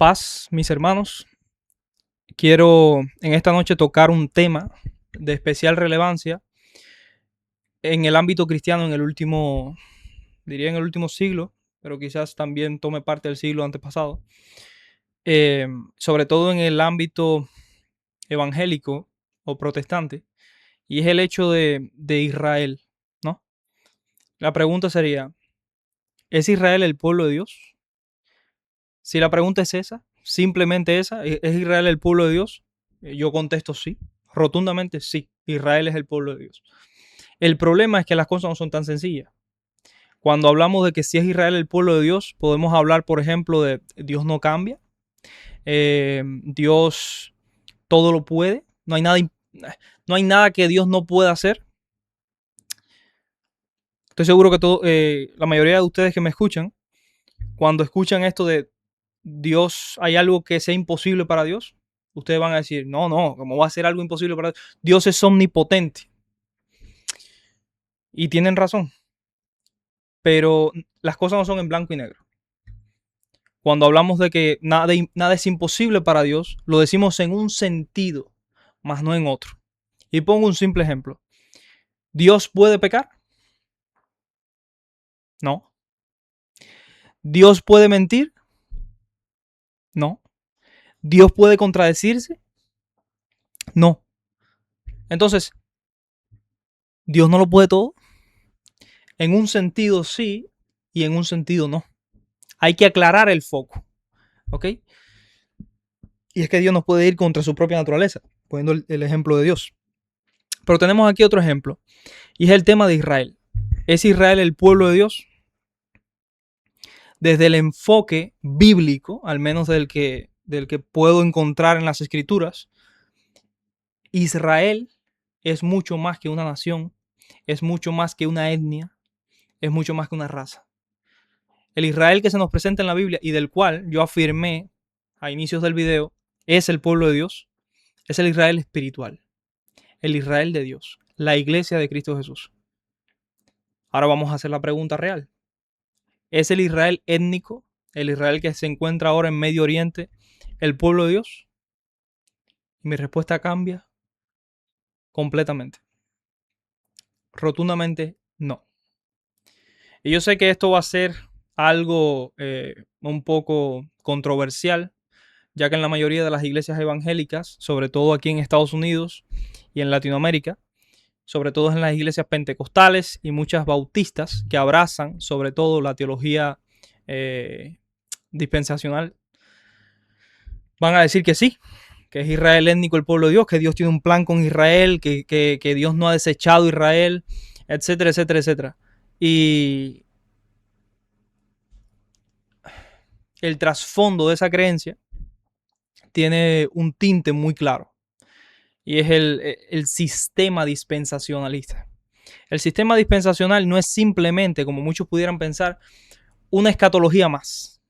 Paz, mis hermanos. Quiero en esta noche tocar un tema de especial relevancia en el ámbito cristiano en el último, diría en el último siglo, pero quizás también tome parte del siglo antepasado, sobre todo en el ámbito evangélico o protestante, y es el hecho de Israel, ¿no? La pregunta sería, ¿es Israel el pueblo de Dios? Si la pregunta es esa, simplemente esa, ¿es Israel el pueblo de Dios? Yo contesto sí, rotundamente sí, Israel es el pueblo de Dios. El problema es que las cosas no son tan sencillas. Cuando hablamos de que si es Israel el pueblo de Dios, podemos hablar, por ejemplo, de Dios no cambia, Dios todo lo puede, no hay nada que Dios no pueda hacer. Estoy seguro que la mayoría de ustedes que me escuchan, cuando escuchan esto de Dios, hay algo que sea imposible para Dios, ustedes van a decir, no, ¿cómo va a ser algo imposible para Dios? Dios es omnipotente. Y tienen razón. Pero las cosas no son en blanco y negro. Cuando hablamos de que nada es imposible para Dios, lo decimos en un sentido, más no en otro. Y pongo un simple ejemplo. ¿Dios puede pecar? No. ¿Dios puede mentir? No. ¿Dios puede contradecirse? No. Entonces, ¿Dios no lo puede todo? En un sentido sí y en un sentido no. Hay que aclarar el foco, ¿ok? Y es que Dios no puede ir contra su propia naturaleza, poniendo el ejemplo de Dios. Pero tenemos aquí otro ejemplo, y es el tema de Israel. ¿Es Israel el pueblo de Dios? Desde el enfoque bíblico, al menos del que puedo encontrar en las escrituras, Israel es mucho más que una nación, es mucho más que una etnia, es mucho más que una raza. El Israel que se nos presenta en la Biblia y del cual yo afirmé a inicios del video es el pueblo de Dios, es el Israel espiritual, el Israel de Dios, la iglesia de Cristo Jesús. Ahora vamos a hacer la pregunta real. ¿Es el Israel étnico, el Israel que se encuentra ahora en Medio Oriente, el pueblo de Dios? Y mi respuesta cambia completamente. Rotundamente no. Y yo sé que esto va a ser algo un poco controversial, ya que en la mayoría de las iglesias evangélicas, sobre todo aquí en Estados Unidos y en Latinoamérica, sobre todo en las iglesias pentecostales y muchas bautistas que abrazan sobre todo la teología dispensacional, van a decir que sí, que es Israel étnico el pueblo de Dios, que Dios tiene un plan con Israel, que Dios no ha desechado a Israel, etcétera, etcétera, etcétera. Y el trasfondo de esa creencia tiene un tinte muy claro, y es el sistema dispensacionalista. El sistema dispensacional no es simplemente, como muchos pudieran pensar, una escatología más.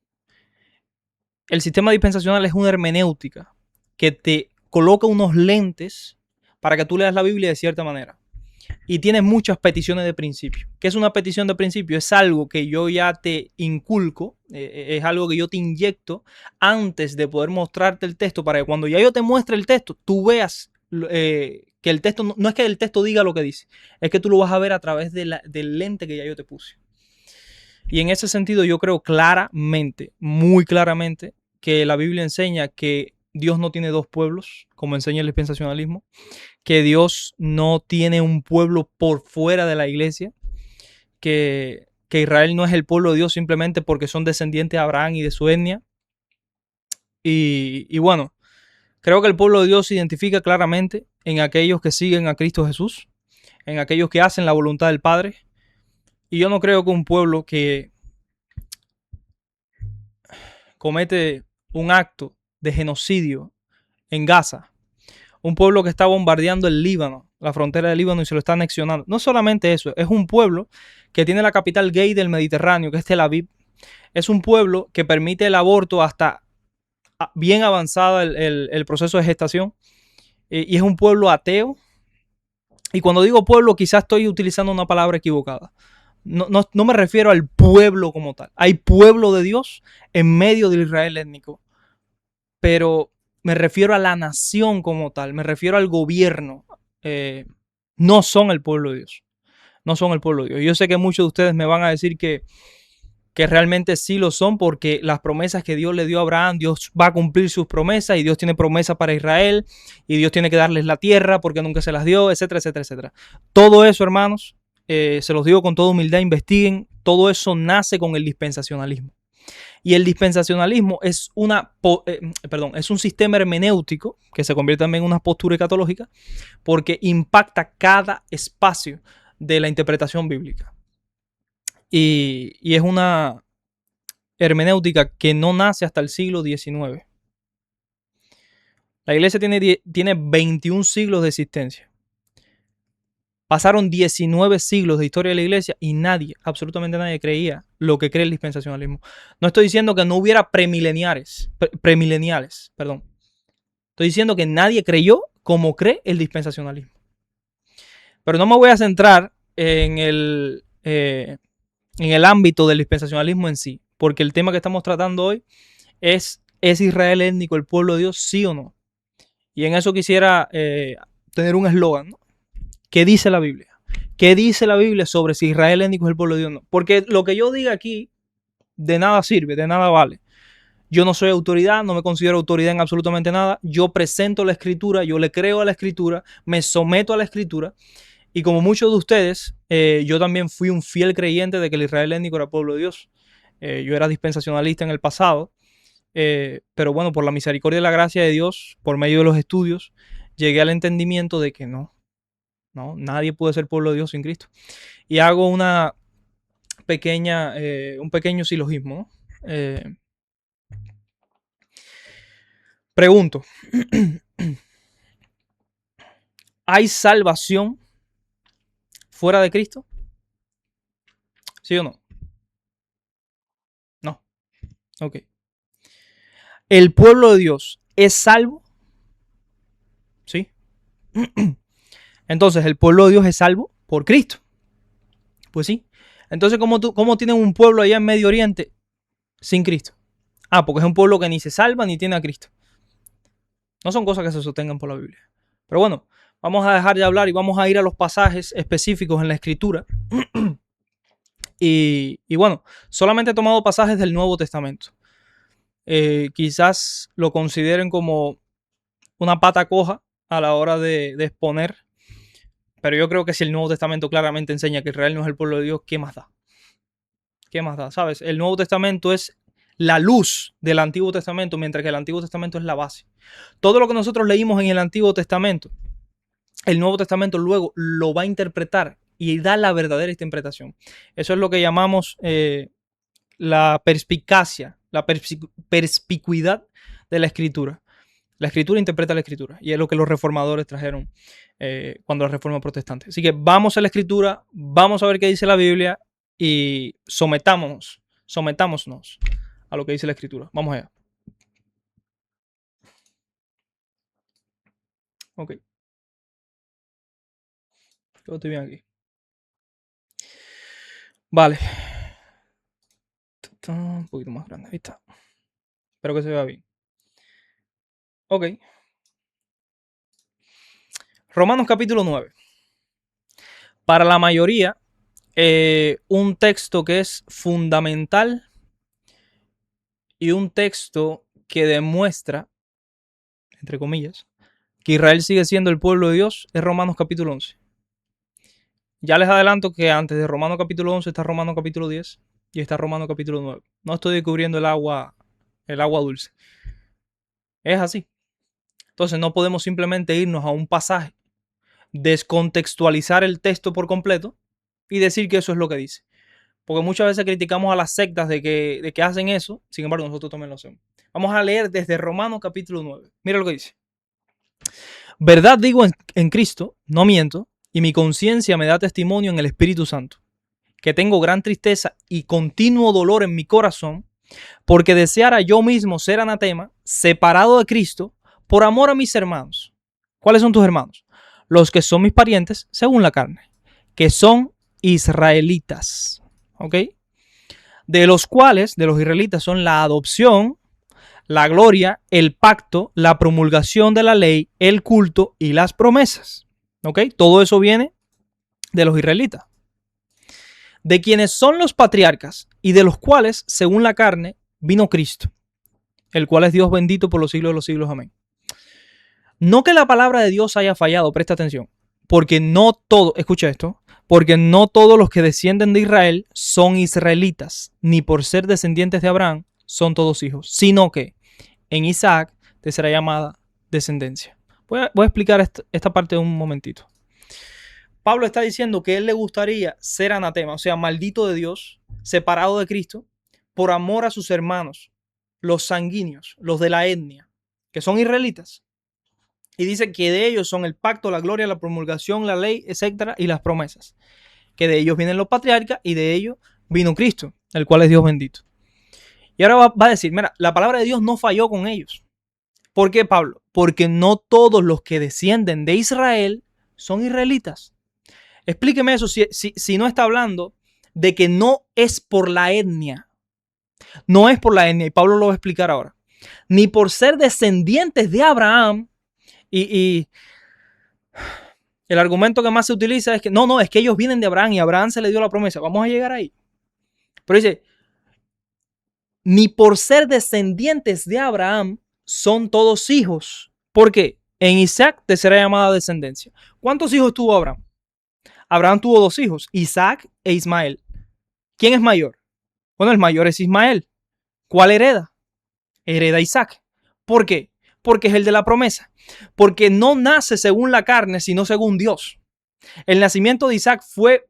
El sistema dispensacional es una hermenéutica que te coloca unos lentes para que tú leas la Biblia de cierta manera. Y tienes muchas peticiones de principio. ¿Qué es una petición de principio? Es algo que yo ya te inculco, es algo que yo te inyecto antes de poder mostrarte el texto, para que cuando ya yo te muestre el texto, tú veas que el texto no es que el texto diga lo que dice, es que tú lo vas a ver a través del lente que ya yo te puse. Y en ese sentido yo creo claramente, muy claramente, que la Biblia enseña que Dios no tiene dos pueblos, como enseña el dispensacionalismo, que Dios no tiene un pueblo por fuera de la iglesia, que Israel no es el pueblo de Dios simplemente porque son descendientes de Abraham y de su etnia. Y bueno, creo que el pueblo de Dios se identifica claramente en aquellos que siguen a Cristo Jesús, en aquellos que hacen la voluntad del Padre. Y yo no creo que un pueblo que comete un acto de genocidio en Gaza, un pueblo que está bombardeando el Líbano, la frontera del Líbano, y se lo está anexionando. No solamente eso, es un pueblo que tiene la capital gay del Mediterráneo, que es Tel Aviv. Es un pueblo que permite el aborto hasta bien avanzada el proceso de gestación. Y es un pueblo ateo. Y cuando digo pueblo, quizás estoy utilizando una palabra equivocada. No me refiero al pueblo como tal. Hay pueblo de Dios en medio del Israel étnico. pero me refiero a la nación como tal, me refiero al gobierno. No son el pueblo de Dios. No son el pueblo de Dios. Yo sé que muchos de ustedes me van a decir que realmente sí lo son, porque las promesas que Dios le dio a Abraham, Dios va a cumplir sus promesas, y Dios tiene promesas para Israel, y Dios tiene que darles la tierra porque nunca se las dio, etcétera, etcétera, etcétera. Todo eso, hermanos, se los digo con toda humildad, investiguen, todo eso nace con el dispensacionalismo. Y el dispensacionalismo es es un sistema hermenéutico que se convierte también en una postura escatológica, porque impacta cada espacio de la interpretación bíblica. Y es una hermenéutica que no nace hasta el siglo XIX. La iglesia tiene 21 siglos de existencia. Pasaron 19 siglos de historia de la iglesia y nadie, absolutamente nadie, creía lo que cree el dispensacionalismo. No estoy diciendo que no hubiera premileniales, perdón. Estoy diciendo que nadie creyó como cree el dispensacionalismo. Pero no me voy a centrar en el ámbito del dispensacionalismo en sí, porque el tema que estamos tratando hoy ¿es Israel étnico el pueblo de Dios, sí o no? Y en eso quisiera tener un eslogan, ¿no? ¿Qué dice la Biblia? ¿Qué dice la Biblia sobre si Israel étnico es el pueblo de Dios o no? Porque lo que yo diga aquí de nada sirve, de nada vale. Yo no soy autoridad, no me considero autoridad en absolutamente nada. Yo presento la escritura, yo le creo a la escritura, me someto a la escritura. Y como muchos de ustedes, yo también fui un fiel creyente de que el Israel étnico era el pueblo de Dios. Yo era dispensacionalista en el pasado. Pero bueno, por la misericordia y la gracia de Dios, por medio de los estudios, llegué al entendimiento de que no, nadie puede ser pueblo de Dios sin Cristo. Y hago un pequeño silogismo, ¿no? Pregunto, ¿hay salvación fuera de Cristo? ¿Sí o no? No. Ok. ¿El pueblo de Dios es salvo? Sí. Entonces, ¿el pueblo de Dios es salvo por Cristo? Pues sí. Entonces, ¿cómo tienen un pueblo allá en Medio Oriente sin Cristo? Ah, porque es un pueblo que ni se salva ni tiene a Cristo. No son cosas que se sostengan por la Biblia. Pero bueno, vamos a dejar de hablar y vamos a ir a los pasajes específicos en la Escritura. y bueno, solamente he tomado pasajes del Nuevo Testamento. Quizás lo consideren como una pata coja a la hora de exponer. Pero yo creo que si el Nuevo Testamento claramente enseña que Israel no es el pueblo de Dios, ¿qué más da? ¿Qué más da? ¿Sabes? El Nuevo Testamento es la luz del Antiguo Testamento, mientras que el Antiguo Testamento es la base. Todo lo que nosotros leímos en el Antiguo Testamento, el Nuevo Testamento luego lo va a interpretar y da la verdadera interpretación. Eso es lo que llamamos la perspicacia, la perspicuidad de la Escritura. La Escritura interpreta la Escritura y es lo que los reformadores trajeron cuando la Reforma Protestante. Así que vamos a la Escritura, vamos a ver qué dice la Biblia y sometámonos a lo que dice la Escritura. Vamos allá. Ok. Yo estoy bien aquí. Vale. Un poquito más grande. Ahí está. Espero que se vea bien. Ok. Romanos capítulo 9. Para la mayoría, un texto que es fundamental y un texto que demuestra, entre comillas, que Israel sigue siendo el pueblo de Dios, es Romanos capítulo 11. Ya les adelanto que antes de Romanos capítulo 11 está Romanos capítulo 10 y está Romanos capítulo 9. No estoy descubriendo el agua dulce. Es así. Entonces no podemos simplemente irnos a un pasaje, descontextualizar el texto por completo y decir que eso es lo que dice. Porque muchas veces criticamos a las sectas de que hacen eso, sin embargo nosotros también lo hacemos. Vamos a leer desde Romanos capítulo 9. Mira lo que dice. Verdad digo en Cristo, no miento, y mi conciencia me da testimonio en el Espíritu Santo, que tengo gran tristeza y continuo dolor en mi corazón, porque deseara yo mismo ser anatema, separado de Cristo, por amor a mis hermanos. ¿Cuáles son tus hermanos? Los que son mis parientes según la carne, que son israelitas. ¿Ok? De los cuales, de los israelitas, son la adopción, la gloria, el pacto, la promulgación de la ley, el culto y las promesas. ¿Ok? Todo eso viene de los israelitas, de quienes son los patriarcas y de los cuales, según la carne, vino Cristo, el cual es Dios bendito por los siglos de los siglos. Amén. No que la palabra de Dios haya fallado, presta atención, porque no todo, escucha esto, porque no todos los que descienden de Israel son israelitas, ni por ser descendientes de Abraham son todos hijos, sino que en Isaac te será llamada descendencia. Voy a explicar esta parte un momentito. Pablo está diciendo que él le gustaría ser anatema, o sea, maldito de Dios, separado de Cristo, por amor a sus hermanos, los sanguíneos, los de la etnia, que son israelitas. Y dice que de ellos son el pacto, la gloria, la promulgación, la ley, etcétera, y las promesas. Que de ellos vienen los patriarcas y de ellos vino Cristo, el cual es Dios bendito. Y ahora va a decir, mira, la palabra de Dios no falló con ellos. ¿Por qué, Pablo? Porque no todos los que descienden de Israel son israelitas. Explíqueme eso si no está hablando de que no es por la etnia. No es por la etnia, y Pablo lo va a explicar ahora. Ni por ser descendientes de Abraham. Y el argumento que más se utiliza es que no, es que ellos vienen de Abraham y a Abraham se le dio la promesa. Vamos a llegar ahí. Pero dice, ni por ser descendientes de Abraham son todos hijos. ¿Por qué? En Isaac te será llamada descendencia. ¿Cuántos hijos tuvo Abraham? Abraham tuvo 2 hijos, Isaac e Ismael. ¿Quién es mayor? Bueno, el mayor es Ismael. ¿Cuál hereda? Hereda Isaac. ¿Por qué? Porque es el de la promesa. Porque no nace según la carne, sino según Dios. El nacimiento de Isaac fue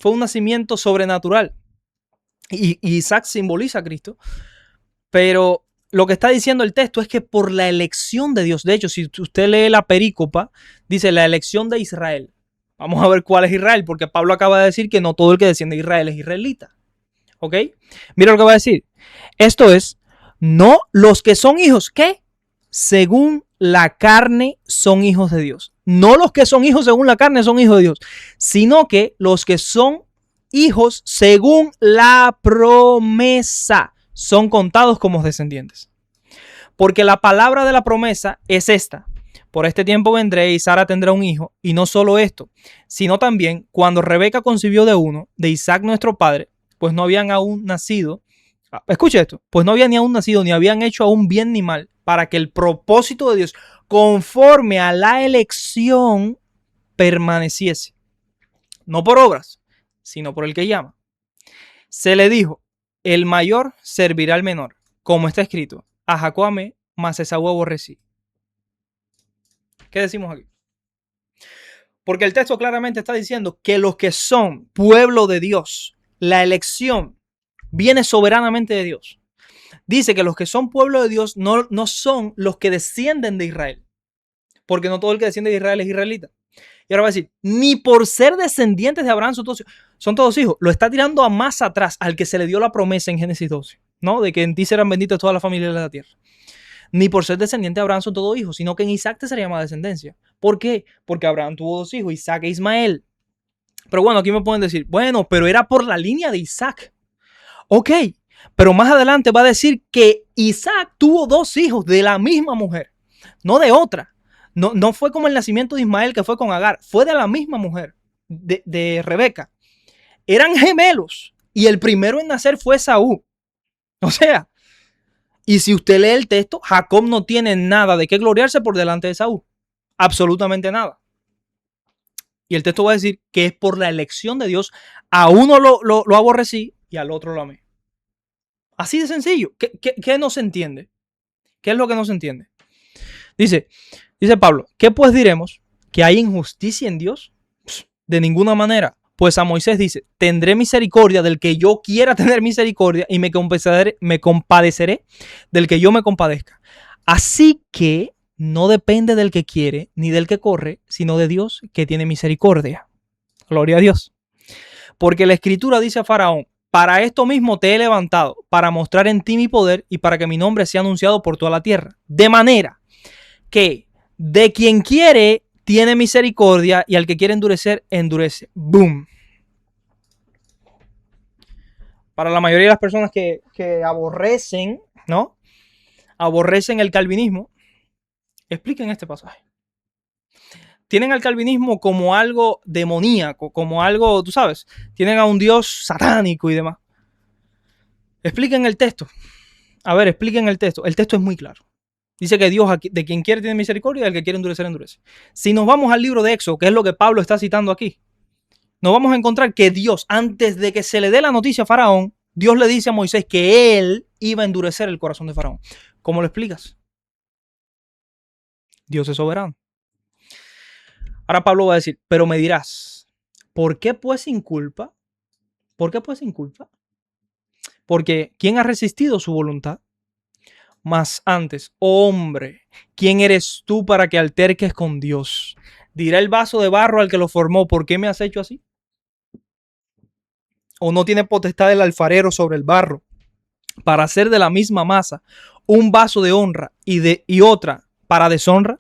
un nacimiento sobrenatural. Y Isaac simboliza a Cristo. Pero lo que está diciendo el texto es que por la elección de Dios. De hecho, si usted lee la perícopa, dice la elección de Israel. Vamos a ver cuál es Israel, porque Pablo acaba de decir que no todo el que desciende de Israel es israelita. ¿Ok? Mira lo que va a decir. Esto es, no los que son hijos, ¿qué? Según la carne son hijos de Dios. No los que son hijos según la carne son hijos de Dios, sino que los que son hijos según la promesa son contados como descendientes. Porque la palabra de la promesa es esta. Por este tiempo vendré y Sara tendrá un hijo. Y no solo esto, sino también cuando Rebeca concibió de uno, de Isaac nuestro padre, pues no habían aún nacido. Escucha esto, pues no habían ni aún nacido, ni habían hecho aún bien ni mal, para que el propósito de Dios, conforme a la elección, permaneciese. No por obras, sino por el que llama. Se le dijo, el mayor servirá al menor, como está escrito, a Jacob amé, mas Esaú aborrecí. ¿Qué decimos aquí? Porque el texto claramente está diciendo que los que son pueblo de Dios, la elección viene soberanamente de Dios. Dice que los que son pueblo de Dios no son los que descienden de Israel. Porque no todo el que desciende de Israel es israelita. Y ahora va a decir, ni por ser descendientes de Abraham son todos hijos. Lo está tirando a más atrás, al que se le dio la promesa en Génesis 12, ¿no? De que en ti serán benditas todas las familias de la tierra. Ni por ser descendiente de Abraham son todos hijos, sino que en Isaac te sería llamada descendencia. ¿Por qué? Porque Abraham tuvo 2 hijos, Isaac e Ismael. Pero bueno, aquí me pueden decir, bueno, pero era por la línea de Isaac. Ok, pero más adelante va a decir que Isaac tuvo 2 hijos de la misma mujer, no de otra. No fue como el nacimiento de Ismael, que fue con Agar, fue de la misma mujer, de Rebeca. Eran gemelos y el primero en nacer fue Esaú. O sea, y si usted lee el texto, Jacob no tiene nada de qué gloriarse por delante de Esaú. Absolutamente nada. Y el texto va a decir que es por la elección de Dios. A uno lo aborrecí y al otro lo amé. Así de sencillo. ¿Qué no se entiende? ¿Qué es lo que no se entiende? Dice Pablo, ¿qué pues diremos? ¿Que hay injusticia en Dios? De ninguna manera. Pues a Moisés dice, tendré misericordia del que yo quiera tener misericordia y me compadeceré del que yo me compadezca. Así que no depende del que quiere ni del que corre, sino de Dios que tiene misericordia. Gloria a Dios. Porque la Escritura dice a Faraón, para esto mismo te he levantado, para mostrar en ti mi poder y para que mi nombre sea anunciado por toda la tierra. De manera que de quien quiere tiene misericordia y al que quiere endurecer, endurece. ¡Boom! Para la mayoría de las personas que aborrecen, ¿no?, aborrecen el calvinismo, expliquen este pasaje. Tienen al calvinismo como algo demoníaco, como algo, tú sabes, tienen a un Dios satánico y demás. Expliquen el texto. A ver, expliquen el texto. El texto es muy claro. Dice que Dios de quien quiere tiene misericordia y del que quiere endurecer, endurece. Si nos vamos al libro de Éxodo, que es lo que Pablo está citando aquí, nos vamos a encontrar que Dios, antes de que se le dé la noticia a Faraón, Dios le dice a Moisés que él iba a endurecer el corazón de Faraón. ¿Cómo lo explicas? Dios es soberano. Ahora Pablo va a decir, pero me dirás, ¿por qué pues sin culpa? ¿Por qué pues sin culpa? Porque ¿quién ha resistido su voluntad? Mas antes, oh hombre, ¿quién eres tú para que alterques con Dios? Dirá el vaso de barro al que lo formó, ¿por qué me has hecho así? ¿O no tiene potestad el alfarero sobre el barro para hacer de la misma masa un vaso de honra y otra para deshonra?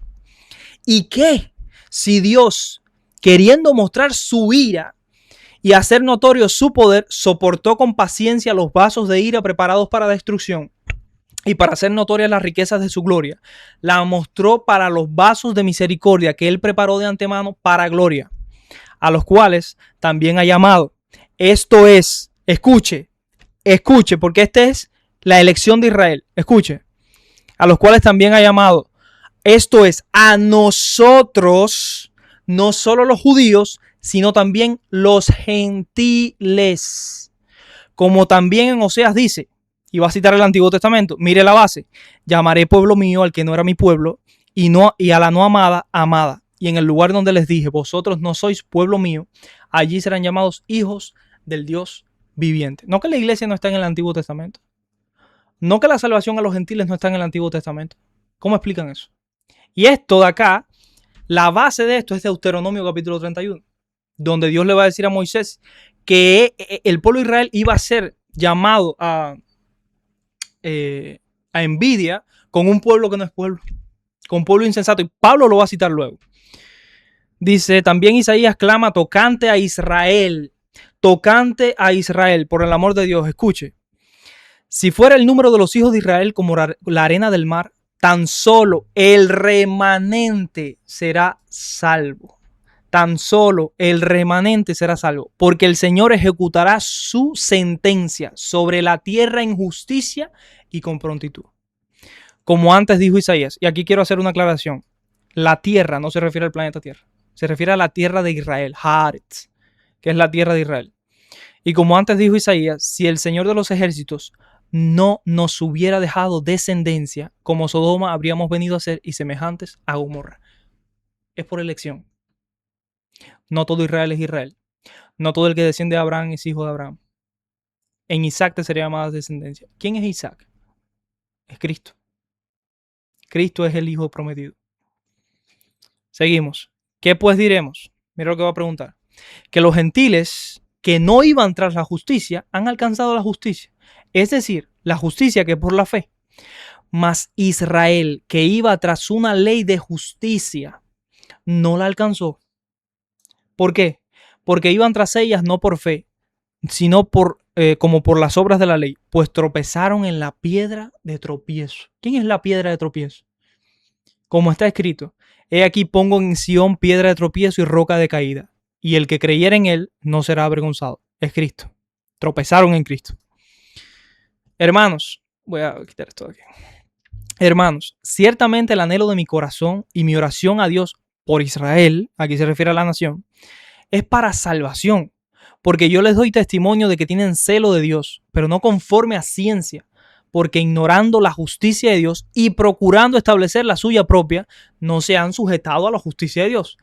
¿Y qué si Dios, queriendo mostrar su ira y hacer notorio su poder, soportó con paciencia los vasos de ira preparados para destrucción y para hacer notorias las riquezas de su gloria, la mostró para los vasos de misericordia que él preparó de antemano para gloria, a los cuales también ha llamado? Esto es, escuche, porque esta es la elección de Israel. Escuche, a los cuales también ha llamado. Esto es, a nosotros, no solo los judíos, sino también los gentiles. Como también en Oseas dice, y va a citar el Antiguo Testamento, mire la base, llamaré pueblo mío al que no era mi pueblo, y a la no amada, amada. Y en el lugar donde les dije, vosotros no sois pueblo mío, allí serán llamados hijos del Dios viviente. No que la iglesia no está en el Antiguo Testamento. No que la salvación a los gentiles no está en el Antiguo Testamento. ¿Cómo explican eso? Y esto de acá, la base de esto es Deuteronomio capítulo 31, donde Dios le va a decir a Moisés que el pueblo de Israel iba a ser llamado a envidia con un pueblo que no es pueblo, con un pueblo insensato. Y Pablo lo va a citar luego. Dice, también Isaías clama tocante a Israel, por el amor de Dios. Escuche, si fuera el número de los hijos de Israel como la arena del mar, tan solo el remanente será salvo. Tan solo el remanente será salvo, porque el Señor ejecutará su sentencia sobre la tierra en justicia y con prontitud. Como antes dijo Isaías, y aquí quiero hacer una aclaración, la tierra no se refiere al planeta Tierra, se refiere a la tierra de Israel, Haaretz, que es la tierra de Israel. Y como antes dijo Isaías, si el Señor de los ejércitos no nos hubiera dejado descendencia, como Sodoma habríamos venido a ser y semejantes a Gomorra. Es por elección. No todo Israel es Israel. No todo el que desciende de Abraham es hijo de Abraham. En Isaac te sería llamada descendencia. ¿Quién es Isaac? Es Cristo. Cristo es el hijo prometido. Seguimos. ¿Qué pues diremos? Mira lo que va a preguntar. Que los gentiles que no iban tras la justicia han alcanzado la justicia. Es decir, la justicia que es por la fe. Mas Israel, que iba tras una ley de justicia, no la alcanzó. ¿Por qué? Porque iban tras ellas no por fe, sino como por las obras de la ley, pues tropezaron en la piedra de tropiezo. ¿Quién es la piedra de tropiezo? Como está escrito, he aquí pongo en Sión piedra de tropiezo y roca de caída, y el que creyera en él no será avergonzado. Es Cristo. Tropezaron en Cristo. Hermanos, voy a quitar esto de aquí. Hermanos, ciertamente el anhelo de mi corazón y mi oración a Dios por Israel, aquí se refiere a la nación, es para salvación, porque yo les doy testimonio de que tienen celo de Dios, pero no conforme a ciencia, porque ignorando la justicia de Dios y procurando establecer la suya propia, no se han sujetado a la justicia de Dios.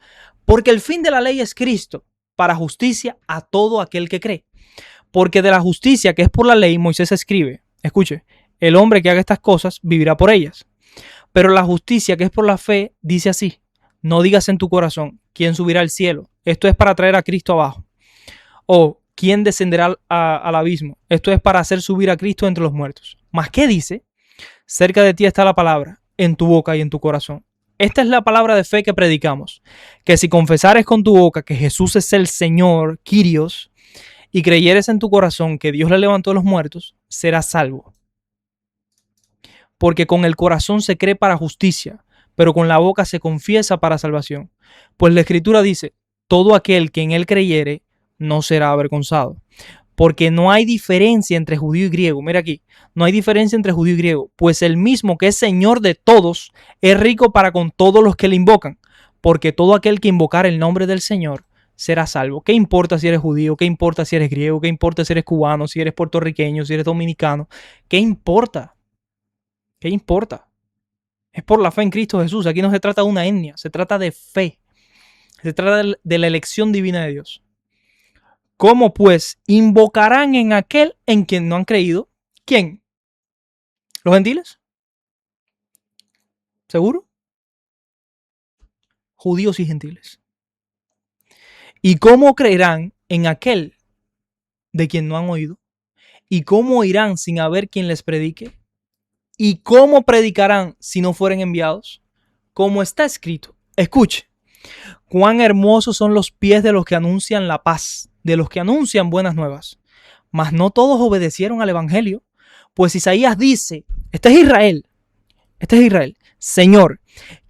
Porque el fin de la ley es Cristo, para justicia a todo aquel que cree. Porque de la justicia que es por la ley, Moisés escribe, escuche, el hombre que haga estas cosas vivirá por ellas. Pero la justicia que es por la fe dice así, no digas en tu corazón, ¿quién subirá al cielo? Esto es para traer a Cristo abajo. O ¿quién descenderá al abismo? Esto es para hacer subir a Cristo entre los muertos. ¿Mas qué dice? Cerca de ti está la palabra, en tu boca y en tu corazón. Esta es la palabra de fe que predicamos, que si confesares con tu boca que Jesús es el Señor, Kyrios, y creyeres en tu corazón que Dios le levantó a los muertos, serás salvo. porque con el corazón se cree para justicia, pero con la boca se confiesa para salvación. Pues la Escritura dice, todo aquel que en él creyere no será avergonzado. Porque no hay diferencia entre judío y griego. Mira aquí, no hay diferencia entre judío y griego, pues el mismo que es Señor de todos es rico para con todos los que le invocan, porque todo aquel que invocar el nombre del Señor será salvo. ¿Qué importa si eres judío? ¿Qué importa si eres griego? ¿Qué importa si eres cubano? ¿Si eres puertorriqueño? ¿Si eres dominicano? ¿Qué importa? ¿Qué importa? Es por la fe en Cristo Jesús. Aquí no se trata de una etnia, se trata de fe. Se trata de la elección divina de Dios. ¿Cómo pues invocarán en aquel en quien no han creído? ¿Quién? ¿Los gentiles? ¿Seguro? Judíos y gentiles. ¿Y cómo creerán en aquel de quien no han oído? ¿Y cómo irán sin haber quien les predique? ¿Y cómo predicarán si no fueren enviados? Como está escrito. Escuche. Cuán hermosos son los pies de los que anuncian la paz, de los que anuncian buenas nuevas. Mas no todos obedecieron al evangelio. Pues Isaías dice, este es Israel, Señor,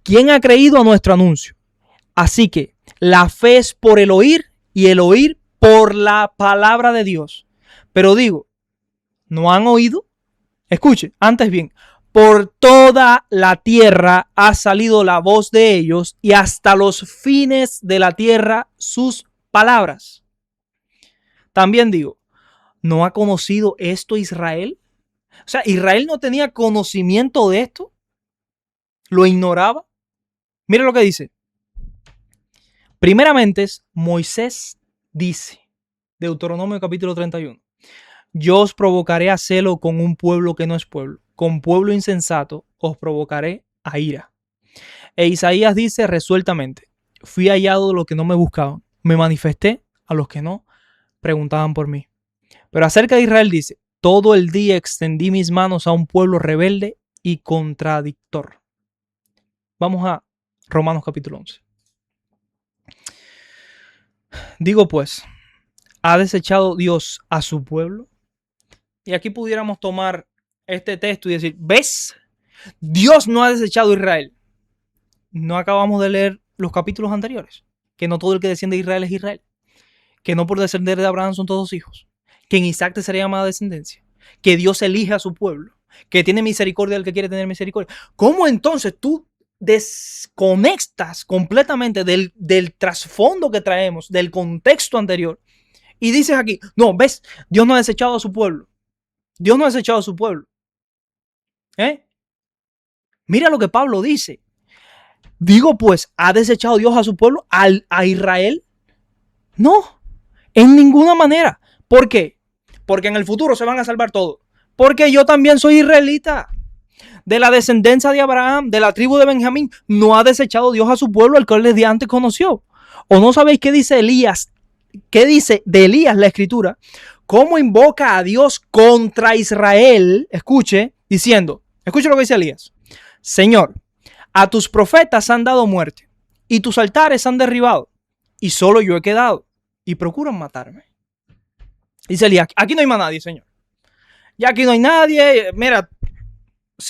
¿quién ha creído a nuestro anuncio? Así que la fe es por el oír y el oír por la palabra de Dios. Pero digo, ¿no han oído? Escuche, antes bien, por toda la tierra ha salido la voz de ellos y hasta los fines de la tierra sus palabras. También digo, ¿no ha conocido esto Israel? O sea, Israel no tenía conocimiento de esto, lo ignoraba. Mira lo que dice. Primeramente, Moisés dice, Deuteronomio capítulo 31, yo os provocaré a celo con un pueblo que no es pueblo, con pueblo insensato os provocaré a ira. E Isaías dice resueltamente, fui hallado de los que no me buscaban, me manifesté a los que no preguntaban por mí. Pero acerca de Israel dice, todo el día extendí mis manos a un pueblo rebelde y contradictor. Vamos a Romanos capítulo 11. Digo pues, ¿ha desechado Dios a su pueblo? Y aquí pudiéramos tomar este texto y decir, ¿ves? Dios no ha desechado a Israel. No acabamos de leer los capítulos anteriores, que no todo el que desciende de Israel es Israel, que no por descender de Abraham son todos hijos, que en Isaac te sería llamada descendencia, que Dios elige a su pueblo, que tiene misericordia del que quiere tener misericordia. ¿Cómo entonces tú desconectas completamente del trasfondo que traemos, del contexto anterior, y dices aquí, no, ves, Dios no ha desechado a su pueblo? Dios no ha desechado a su pueblo. Mira lo que Pablo dice. Digo pues, ¿ha desechado Dios a su pueblo, a Israel? No, en ninguna manera. ¿Por qué? Porque en el futuro se van a salvar todos. Porque yo también soy israelita. De la descendencia de Abraham, de la tribu de Benjamín. No ha desechado Dios a su pueblo, al cual desde antes conoció. ¿O no sabéis qué dice Elías? ¿Qué dice de Elías la escritura? ¿Cómo invoca a Dios contra Israel? Escuche, diciendo, escuche lo que dice Elías. Señor, a tus profetas han dado muerte y tus altares han derribado y solo yo he quedado y procuran matarme. Dice Elías, aquí no hay más nadie, Señor. Ya aquí no hay nadie. Mira,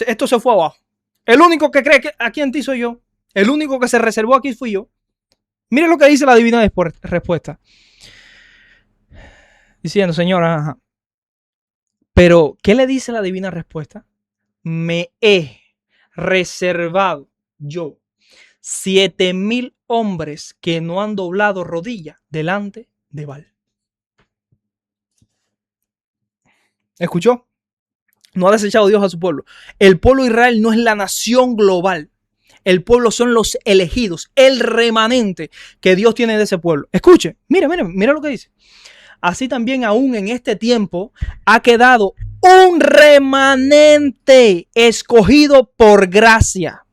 esto se fue abajo. El único que cree que aquí en ti soy yo. El único que se reservó aquí fui yo. Mire lo que dice la divina respuesta. Diciendo, Señor, ajá. Pero, ¿qué le dice la divina respuesta? Me he reservado yo 7,000 hombres que no han doblado rodilla delante de Baal. ¿Escuchó? No ha desechado Dios a su pueblo. El pueblo de Israel no es la nación global. El pueblo son los elegidos, el remanente que Dios tiene de ese pueblo. Escuche, mira lo que dice. Así también aún en este tiempo ha quedado un remanente escogido por gracia.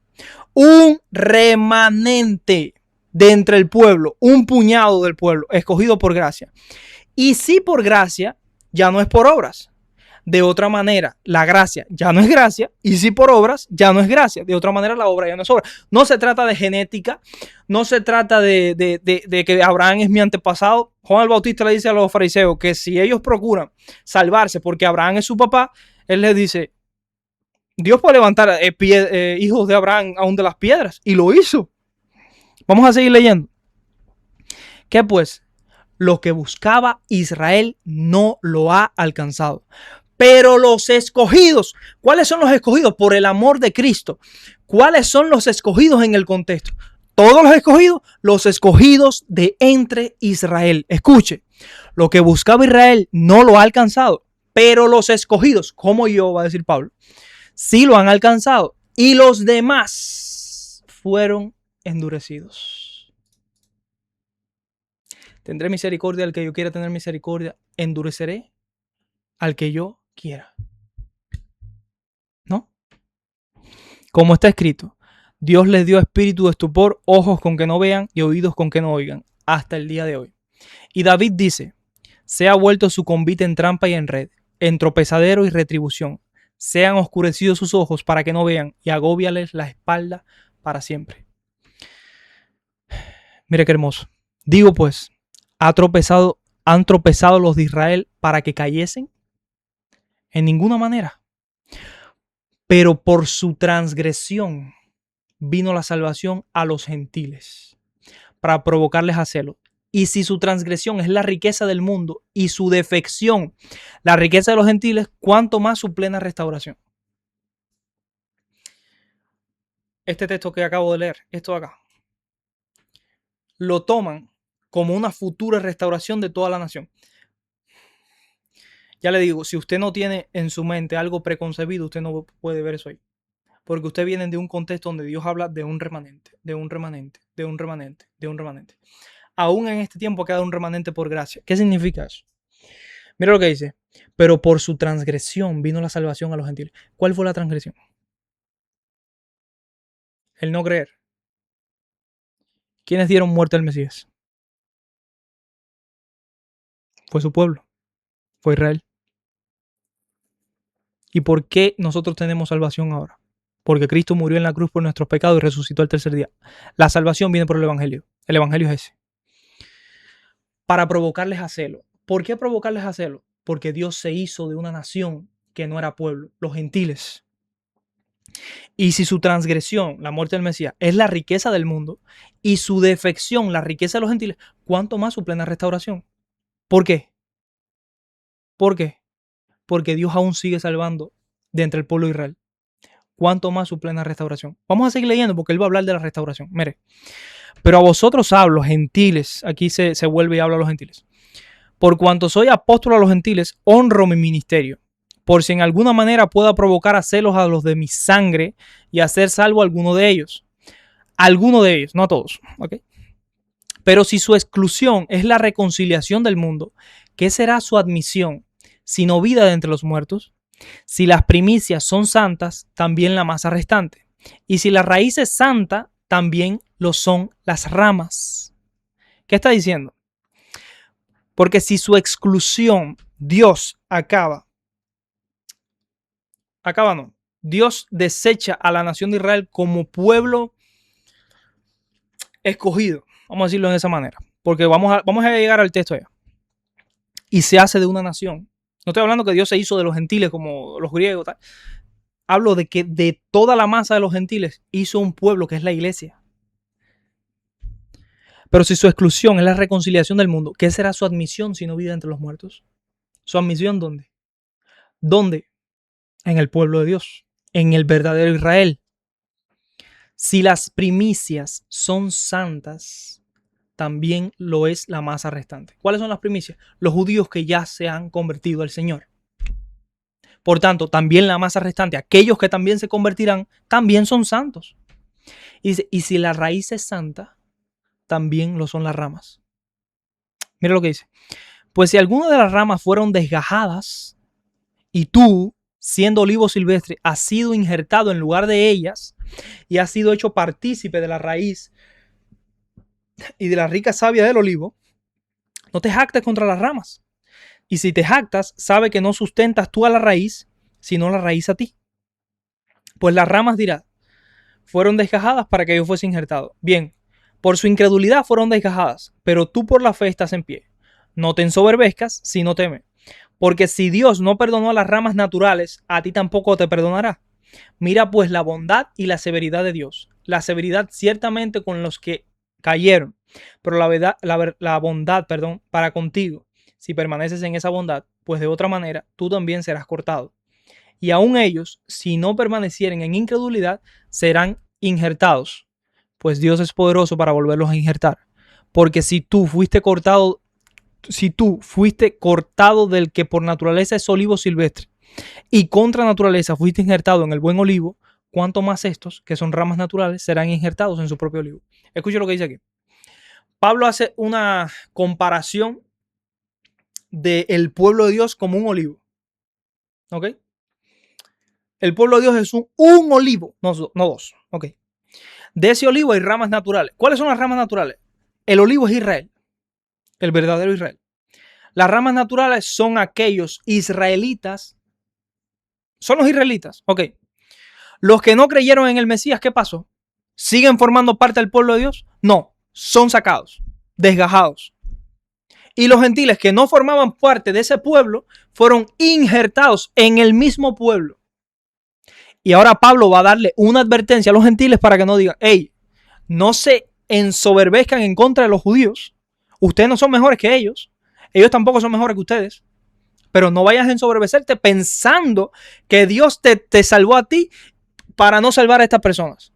Un remanente de entre el pueblo, un puñado del pueblo escogido por gracia. Y si por gracia, ya no es por obras. De otra manera, la gracia ya no es gracia, y si por obras, ya no es gracia. De otra manera, la obra ya no es obra. No se trata de genética, no se trata de que Abraham es mi antepasado. Juan el Bautista le dice a los fariseos que si ellos procuran salvarse porque Abraham es su papá, él les dice, Dios puede levantar hijos de Abraham aún de las piedras. Y lo hizo. Vamos a seguir leyendo. ¿Qué pues? Lo que buscaba Israel no lo ha alcanzado. Pero los escogidos, ¿cuáles son los escogidos? Por el amor de Cristo. ¿Cuáles son los escogidos en el contexto? Todos los escogidos de entre Israel. Escuche, lo que buscaba Israel no lo ha alcanzado, pero los escogidos, como yo, va a decir Pablo, sí lo han alcanzado. Y los demás fueron endurecidos. Tendré misericordia al que yo quiera tener misericordia. Endureceré al que yo quiera. ¿No? Como está escrito, Dios les dio espíritu de estupor, ojos con que no vean y oídos con que no oigan, hasta el día de hoy. Y David dice, se ha vuelto su convite en trampa y en red, en tropezadero y retribución. Sean oscurecidos sus ojos para que no vean y agóbiales la espalda para siempre. Mire qué hermoso. Digo pues, han tropezado los de Israel para que cayesen? En ninguna manera. Pero por su transgresión vino la salvación a los gentiles, para provocarles a celo. Y si su transgresión es la riqueza del mundo y su defección la riqueza de los gentiles, ¿cuánto más su plena restauración? Este texto que acabo de leer, esto de acá, lo toman como una futura restauración de toda la nación. Ya le digo, si usted no tiene en su mente algo preconcebido, usted no puede ver eso ahí. Porque usted viene de un contexto donde Dios habla de un remanente, de un remanente, de un remanente, de un remanente. Aún en este tiempo queda un remanente por gracia. ¿Qué significa eso? Mira lo que dice. Pero por su transgresión vino la salvación a los gentiles. ¿Cuál fue la transgresión? El no creer. ¿Quiénes dieron muerte al Mesías? Fue su pueblo. Fue Israel. ¿Y por qué nosotros tenemos salvación ahora? Porque Cristo murió en la cruz por nuestros pecados y resucitó al tercer día. La salvación viene por el Evangelio. El Evangelio es ese. Para provocarles a celo. ¿Por qué provocarles a celo? Porque Dios se hizo de una nación que no era pueblo, los gentiles. Y si su transgresión, la muerte del Mesías, es la riqueza del mundo y su defección, la riqueza de los gentiles, ¿cuánto más su plena restauración? ¿Por qué? ¿Por qué? Porque Dios aún sigue salvando de entre el pueblo de Israel. ¿Cuánto más su plena restauración? Vamos a seguir leyendo porque él va a hablar de la restauración. Mire, pero a vosotros hablo, gentiles, aquí se vuelve y habla a los gentiles. Por cuanto soy apóstol a los gentiles, honro mi ministerio, por si en alguna manera pueda provocar a celos a los de mi sangre y hacer salvo a alguno de ellos. Alguno de ellos, no a todos. ¿Okay? Pero si su exclusión es la reconciliación del mundo, ¿qué será su admisión, sino vida de entre los muertos? Si las primicias son santas, también la masa restante. Y si la raíz es santa, también lo son las ramas. ¿Qué está diciendo? Porque si su exclusión Dios Dios desecha a la nación de Israel como pueblo escogido. Vamos a decirlo de esa manera. Porque vamos a llegar al texto allá. Y se hace de una nación. No estoy hablando que Dios se hizo de los gentiles como los griegos. Tal. Hablo de que de toda la masa de los gentiles hizo un pueblo que es la iglesia. Pero si su exclusión es la reconciliación del mundo, ¿qué será su admisión si no vida entre los muertos? ¿Su admisión dónde? ¿Dónde? En el pueblo de Dios, en el verdadero Israel. Si las primicias son santas, también lo es la masa restante. ¿Cuáles son las primicias? Los judíos que ya se han convertido al Señor. Por tanto, también la masa restante, aquellos que también se convertirán, también son santos. Y si la raíz es santa, también lo son las ramas. Mira lo que dice. Pues si alguna de las ramas fueron desgajadas y tú, siendo olivo silvestre, has sido injertado en lugar de ellas y has sido hecho partícipe de la raíz y de la rica savia del olivo, no te jactes contra las ramas. Y si te jactas, sabe que no sustentas tú a la raíz, sino la raíz a ti. Pues las ramas dirán, fueron desgajadas para que yo fuese injertado. Bien, por su incredulidad fueron desgajadas, pero tú por la fe estás en pie. No te ensoberbezcas, sino teme. Porque si Dios no perdonó a las ramas naturales, a ti tampoco te perdonará. Mira pues la bondad y la severidad de Dios. La severidad ciertamente con los que cayeron, pero la bondad, perdón, para contigo. Si permaneces en esa bondad, pues de otra manera tú también serás cortado. Y aun ellos, si no permanecieren en incredulidad, serán injertados, pues Dios es poderoso para volverlos a injertar. Porque si tú fuiste cortado del que por naturaleza es olivo silvestre, y contra naturaleza fuiste injertado en el buen olivo, cuanto más estos, que son ramas naturales, serán injertados en su propio olivo. Escucha lo que dice aquí. Pablo hace una comparación del pueblo de Dios como un olivo. ¿Ok? El pueblo de Dios es un olivo, no dos. ¿Ok? De ese olivo hay ramas naturales. ¿Cuáles son las ramas naturales? El olivo es Israel, el verdadero Israel. Las ramas naturales son aquellos israelitas. Son los israelitas. Ok. Los que no creyeron en el Mesías, ¿qué pasó? ¿Siguen formando parte del pueblo de Dios? No, son sacados, desgajados. Y los gentiles que no formaban parte de ese pueblo fueron injertados en el mismo pueblo. Y ahora Pablo va a darle una advertencia a los gentiles para que no digan, hey, no se ensoberbezcan en contra de los judíos. Ustedes no son mejores que ellos. Ellos tampoco son mejores que ustedes. Pero no vayas a ensoberbecerte pensando que Dios te salvó a ti para no salvar a estas personas.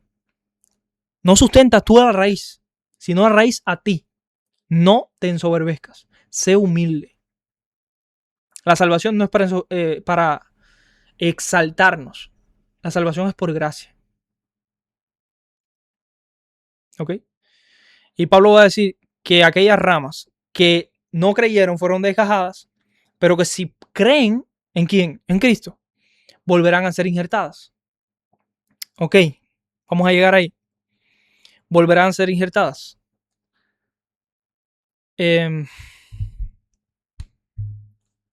No sustentas tú a la raíz, sino a la raíz a ti. No te ensoberbezcas. Sé humilde. La salvación no es para exaltarnos. La salvación es por gracia. ¿Ok? Y Pablo va a decir que aquellas ramas que no creyeron fueron desgajadas, pero que si creen en quién, en Cristo, volverán a ser injertadas. Ok, vamos a llegar ahí. Volverán a ser injertadas.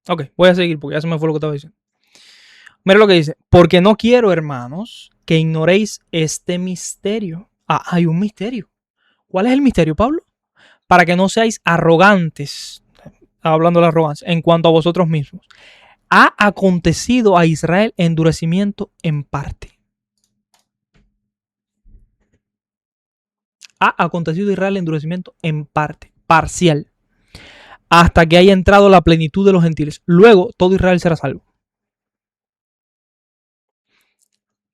Ok, voy a seguir porque ya se me fue lo que estaba diciendo. Mira lo que dice. Porque no quiero, hermanos, que ignoréis este misterio. Ah, hay un misterio. ¿Cuál es el misterio, Pablo? Para que no seáis arrogantes. Hablando de la arrogancia. En cuanto a vosotros mismos. Ha acontecido a Israel endurecimiento en parte. Ha acontecido a Israel endurecimiento en parte. Parcial. Hasta que haya entrado la plenitud de los gentiles. Luego todo Israel será salvo.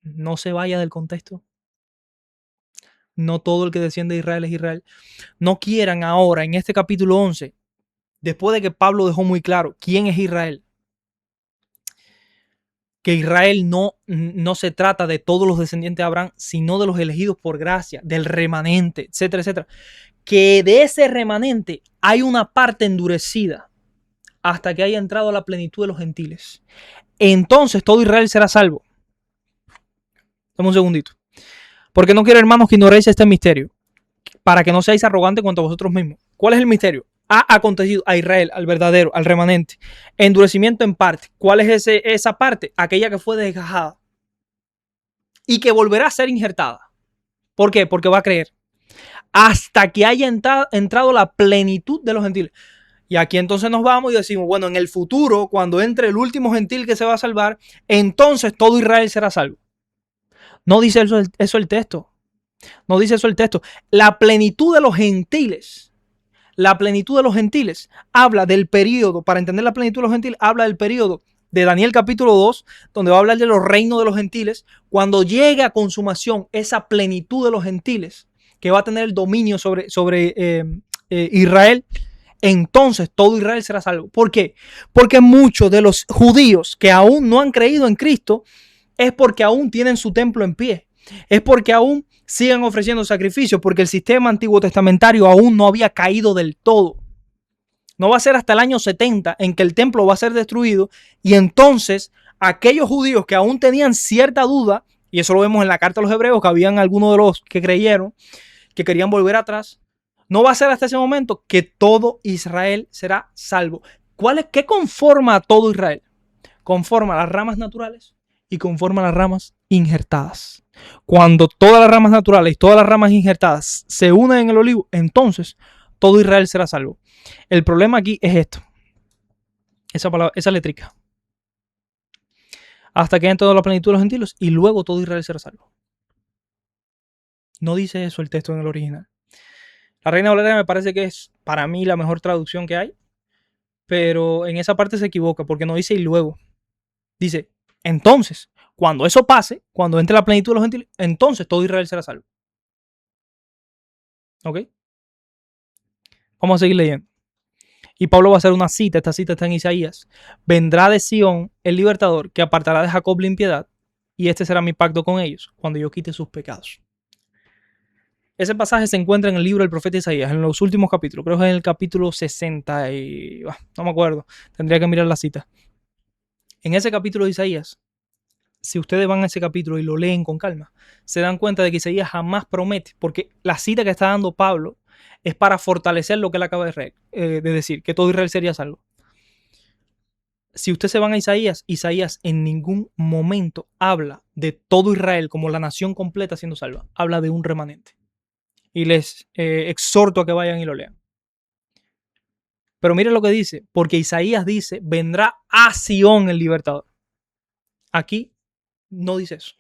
No se vaya del contexto. No todo el que desciende de Israel es Israel. No quieran ahora, en este capítulo 11, después de que Pablo dejó muy claro quién es Israel, que Israel no se trata de todos los descendientes de Abraham, sino de los elegidos por gracia, del remanente, etcétera, etcétera. Que de ese remanente hay una parte endurecida hasta que haya entrado a la plenitud de los gentiles. Entonces todo Israel será salvo. Dame un segundito. Porque no quiero, hermanos, que ignoréis este misterio, para que no seáis arrogantes cuanto a vosotros mismos. ¿Cuál es el misterio? Ha acontecido a Israel, al verdadero, al remanente. Endurecimiento en parte. ¿Cuál es esa parte? Aquella que fue desgajada y que volverá a ser injertada. ¿Por qué? Porque va a creer. Hasta que haya entrado la plenitud de los gentiles. Y aquí entonces nos vamos y decimos, bueno, en el futuro, cuando entre el último gentil que se va a salvar, entonces todo Israel será salvo. No dice eso el texto. No dice eso el texto. La plenitud de los gentiles. La plenitud de los gentiles habla del periodo, para entender la plenitud de los gentiles, habla del periodo de Daniel capítulo 2, donde va a hablar de los reinos de los gentiles, cuando llegue a consumación esa plenitud de los gentiles, que va a tener el dominio sobre Israel, entonces todo Israel será salvo. ¿Por qué? Porque muchos de los judíos que aún no han creído en Cristo es porque aún tienen su templo en pie. Es porque aún siguen ofreciendo sacrificios, porque el sistema antiguo testamentario aún no había caído del todo. No va a ser hasta el año 70 en que el templo va a ser destruido y entonces aquellos judíos que aún tenían cierta duda, y eso lo vemos en la carta a los hebreos, que habían algunos de los que creyeron, que querían volver atrás, no va a ser hasta ese momento que todo Israel será salvo. ¿Qué conforma a todo Israel? Conforma las ramas naturales y conforma las ramas injertadas. Cuando todas las ramas naturales y todas las ramas injertadas se unen en el olivo, entonces todo Israel será salvo. El problema aquí es esto. Esa letrica. hasta que entre toda la plenitud de los gentiles y luego todo Israel será salvo. No dice eso el texto en el original. La Reina Valera me parece que es para mí la mejor traducción que hay, pero en esa parte se equivoca porque no dice y luego. Dice, entonces, cuando eso pase, cuando entre la plenitud de los gentiles, entonces todo Israel será salvo. ¿Ok? Vamos a seguir leyendo. Y Pablo va a hacer una cita, esta cita está en Isaías. Vendrá de Sión el libertador que apartará de Jacob la impiedad, y este será mi pacto con ellos, cuando yo quite sus pecados. Ese pasaje se encuentra en el libro del profeta Isaías, en los últimos capítulos, creo que es en el capítulo 60 y... no me acuerdo, tendría que mirar la cita. En ese capítulo de Isaías, si ustedes van a ese capítulo y lo leen con calma, se dan cuenta de que Isaías jamás promete, porque la cita que está dando Pablo es para fortalecer lo que él acaba de decir, que todo Israel sería salvo. Si ustedes se van a Isaías, Isaías en ningún momento habla de todo Israel como la nación completa siendo salva. Habla de un remanente. Y les exhorto a que vayan y lo lean. Pero miren lo que dice, porque Isaías dice, vendrá a Sión el libertador. Aquí no dice eso,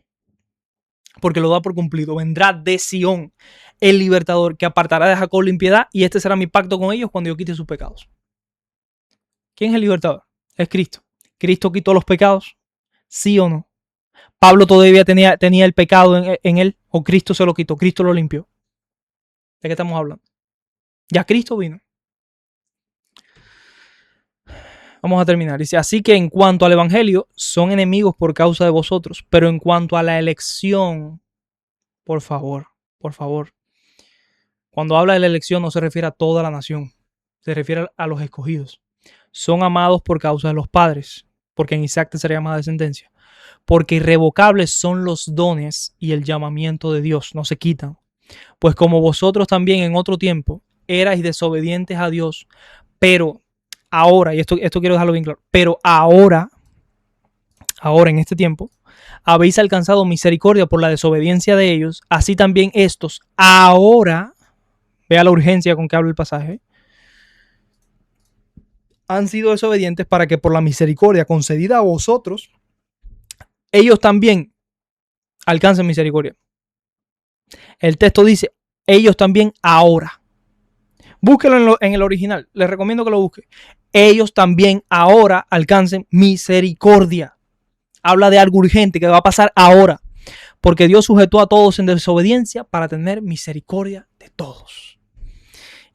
porque lo da por cumplido. Vendrá de Sión el libertador que apartará de Jacob la impiedad, y este será mi pacto con ellos cuando yo quite sus pecados. ¿Quién es el libertador? Es Cristo. ¿Cristo quitó los pecados? ¿Sí o no? ¿Pablo todavía tenía el pecado en él? ¿O Cristo se lo quitó? ¿Cristo lo limpió? ¿De qué estamos hablando? Ya Cristo vino. Vamos a terminar. Dice, así que en cuanto al evangelio, son enemigos por causa de vosotros, pero en cuanto a la elección, por favor. Cuando habla de la elección no se refiere a toda la nación, se refiere a los escogidos. Son amados por causa de los padres, porque en Isaac te sería llamada descendencia. Porque irrevocables son los dones y el llamamiento de Dios, no se quitan. Pues como vosotros también en otro tiempo erais desobedientes a Dios, pero ahora, y esto quiero dejarlo bien claro, pero ahora en este tiempo, habéis alcanzado misericordia por la desobediencia de ellos, así también estos, ahora, vea la urgencia con que habla el pasaje, han sido desobedientes para que por la misericordia concedida a vosotros, ellos también alcancen misericordia. El texto dice, ellos también ahora. Búsquelo en el original, les recomiendo que lo busque. Ellos también ahora alcancen misericordia. Habla de algo urgente que va a pasar ahora, porque Dios sujetó a todos en desobediencia para tener misericordia de todos.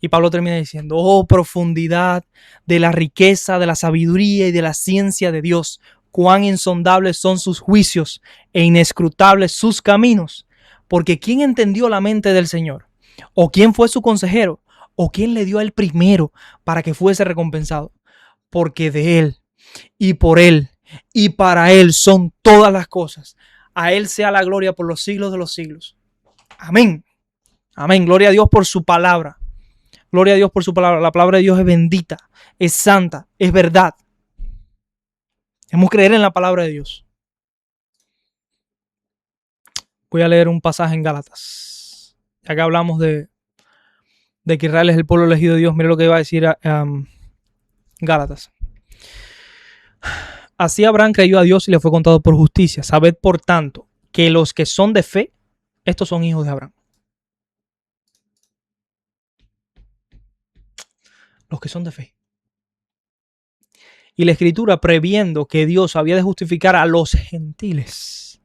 Y Pablo termina diciendo, oh profundidad de la riqueza, de la sabiduría y de la ciencia de Dios, cuán insondables son sus juicios e inescrutables sus caminos, porque ¿quién entendió la mente del Señor? ¿O quién fue su consejero? ¿O quién le dio a él primero para que fuese recompensado? Porque de él y por él y para él son todas las cosas. A él sea la gloria por los siglos de los siglos. Amén. Amén. Gloria a Dios por su palabra. Gloria a Dios por su palabra. La palabra de Dios es bendita, es santa, es verdad. Debemos creer en la palabra de Dios. Voy a leer un pasaje en Gálatas. Ya que hablamos de que Israel es el pueblo elegido de Dios, mire lo que iba a decir Gálatas. Así Abraham creyó a Dios y le fue contado por justicia. Sabed, por tanto, que los que son de fe, estos son hijos de Abraham. Los que son de fe. Y la Escritura, previendo que Dios había de justificar a los gentiles,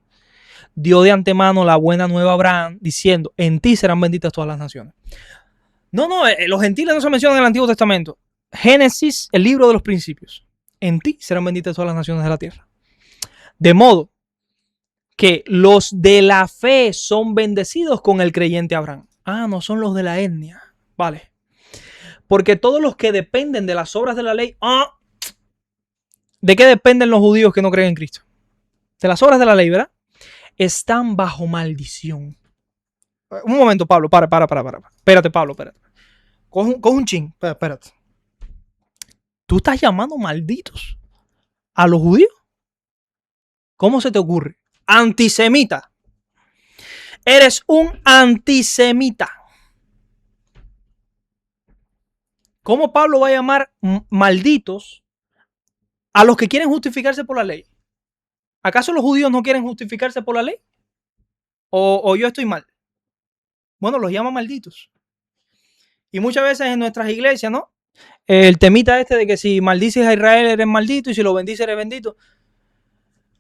dio de antemano la buena nueva a Abraham, diciendo, en ti serán benditas todas las naciones. No, los gentiles no se mencionan en el Antiguo Testamento. Génesis, el libro de los principios. En ti serán benditas todas las naciones de la tierra. De modo que los de la fe son bendecidos con el creyente Abraham. Ah, no son los de la etnia. Vale. Porque todos los que dependen de las obras de la ley, ¿de qué dependen los judíos que no creen en Cristo? De las obras de la ley, ¿verdad? Están bajo maldición. Un momento, Pablo, para. Espérate, Pablo, espérate. Coge un chin, espérate. ¿Tú estás llamando malditos a los judíos? ¿Cómo se te ocurre? Antisemita. Eres un antisemita. ¿Cómo Pablo va a llamar malditos a los que quieren justificarse por la ley? ¿Acaso los judíos no quieren justificarse por la ley? ¿O yo estoy mal? Bueno, los llaman malditos. Y muchas veces en nuestras iglesias, ¿no? El temita este de que si maldices a Israel eres maldito y si lo bendices eres bendito.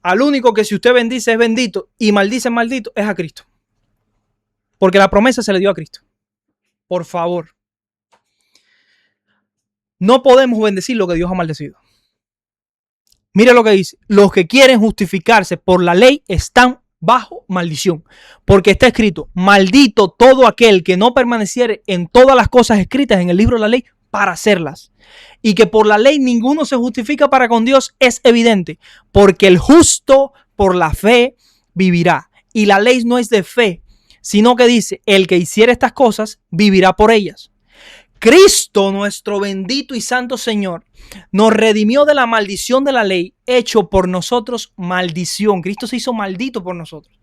Al único que si usted bendice es bendito y maldice es maldito es a Cristo. Porque la promesa se le dio a Cristo. Por favor. No podemos bendecir lo que Dios ha maldecido. Mira lo que dice. Los que quieren justificarse por la ley están bajo maldición. Porque está escrito, maldito todo aquel que no permaneciere en todas las cosas escritas en el libro de la ley para hacerlas. Y que por la ley ninguno se justifica para con Dios es evidente. Porque el justo por la fe vivirá. Y la ley no es de fe, sino que dice, el que hiciere estas cosas vivirá por ellas. Cristo, nuestro bendito y santo Señor, nos redimió de la maldición de la ley, hecho por nosotros maldición. Cristo se hizo maldito por nosotros.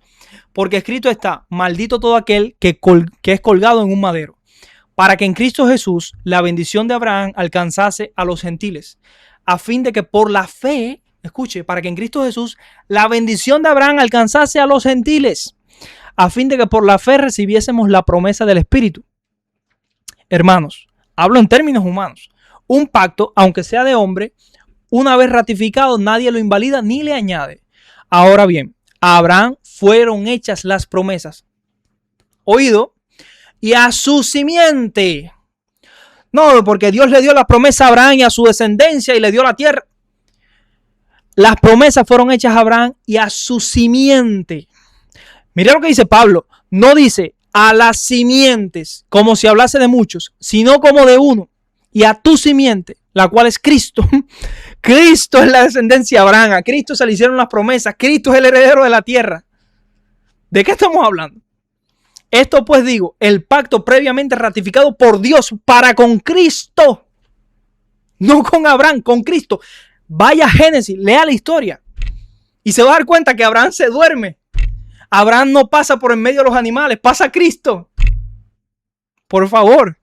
Porque escrito está, maldito todo aquel que es colgado en un madero. Para que en Cristo Jesús la bendición de Abraham alcanzase a los gentiles. A fin de que por la fe, escuche, para que en Cristo Jesús la bendición de Abraham alcanzase a los gentiles. A fin de que por la fe recibiésemos la promesa del Espíritu. Hermanos, hablo en términos humanos. Un pacto, aunque sea de hombre, una vez ratificado, nadie lo invalida ni le añade. Ahora bien, a Abraham fueron hechas las promesas. Oído, y a su simiente. No, porque Dios le dio la promesa a Abraham y a su descendencia y le dio la tierra. Las promesas fueron hechas a Abraham y a su simiente. Mira lo que dice Pablo. No dice a las simientes, como si hablase de muchos, sino como de uno. Y a tu simiente, la cual es Cristo. Cristo es la descendencia de Abraham. A Cristo se le hicieron las promesas. Cristo es el heredero de la tierra. ¿De qué estamos hablando? Esto pues digo, el pacto previamente ratificado por Dios para con Cristo. No con Abraham, con Cristo. Vaya a Génesis, lea la historia. Y se va a dar cuenta que Abraham se duerme. Abraham no pasa por en medio de los animales, pasa Cristo. Por favor.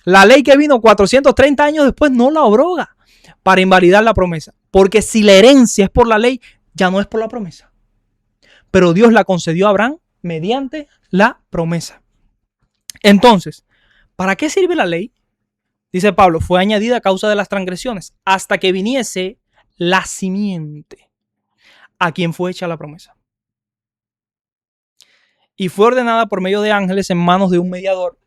La ley que vino 430 años después no la abroga para invalidar la promesa. Porque si la herencia es por la ley, ya no es por la promesa. Pero Dios la concedió a Abraham mediante la promesa. Entonces, ¿para qué sirve la ley? Dice Pablo, fue añadida a causa de las transgresiones, hasta que viniese la simiente, a quien fue hecha la promesa. Y fue ordenada por medio de ángeles en manos de un mediador.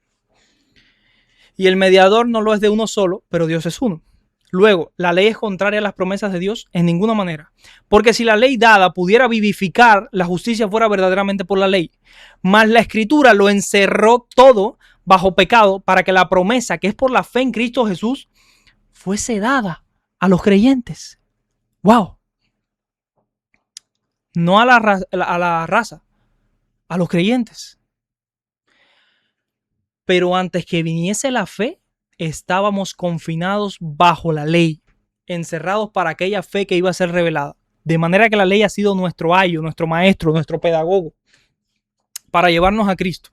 Y el mediador no lo es de uno solo, pero Dios es uno. Luego, la ley es contraria a las promesas de Dios en ninguna manera. Porque si la ley dada pudiera vivificar, la justicia fuera verdaderamente por la ley. Mas la Escritura lo encerró todo bajo pecado para que la promesa, que es por la fe en Cristo Jesús, fuese dada a los creyentes. ¡Wow! No a la raza, a los creyentes. Pero antes que viniese la fe, estábamos confinados bajo la ley, encerrados para aquella fe que iba a ser revelada. De manera que la ley ha sido nuestro ayo, nuestro maestro, nuestro pedagogo, para llevarnos a Cristo,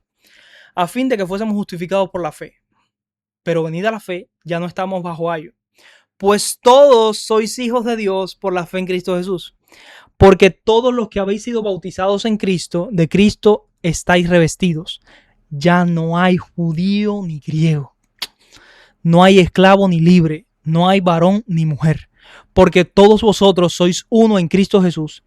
a fin de que fuésemos justificados por la fe. Pero venida la fe, ya no estamos bajo ayo. Pues todos sois hijos de Dios por la fe en Cristo Jesús. Porque todos los que habéis sido bautizados en Cristo, de Cristo estáis revestidos. Ya no hay judío ni griego. No hay esclavo ni libre. No hay varón ni mujer. Porque todos vosotros sois uno en Cristo Jesús.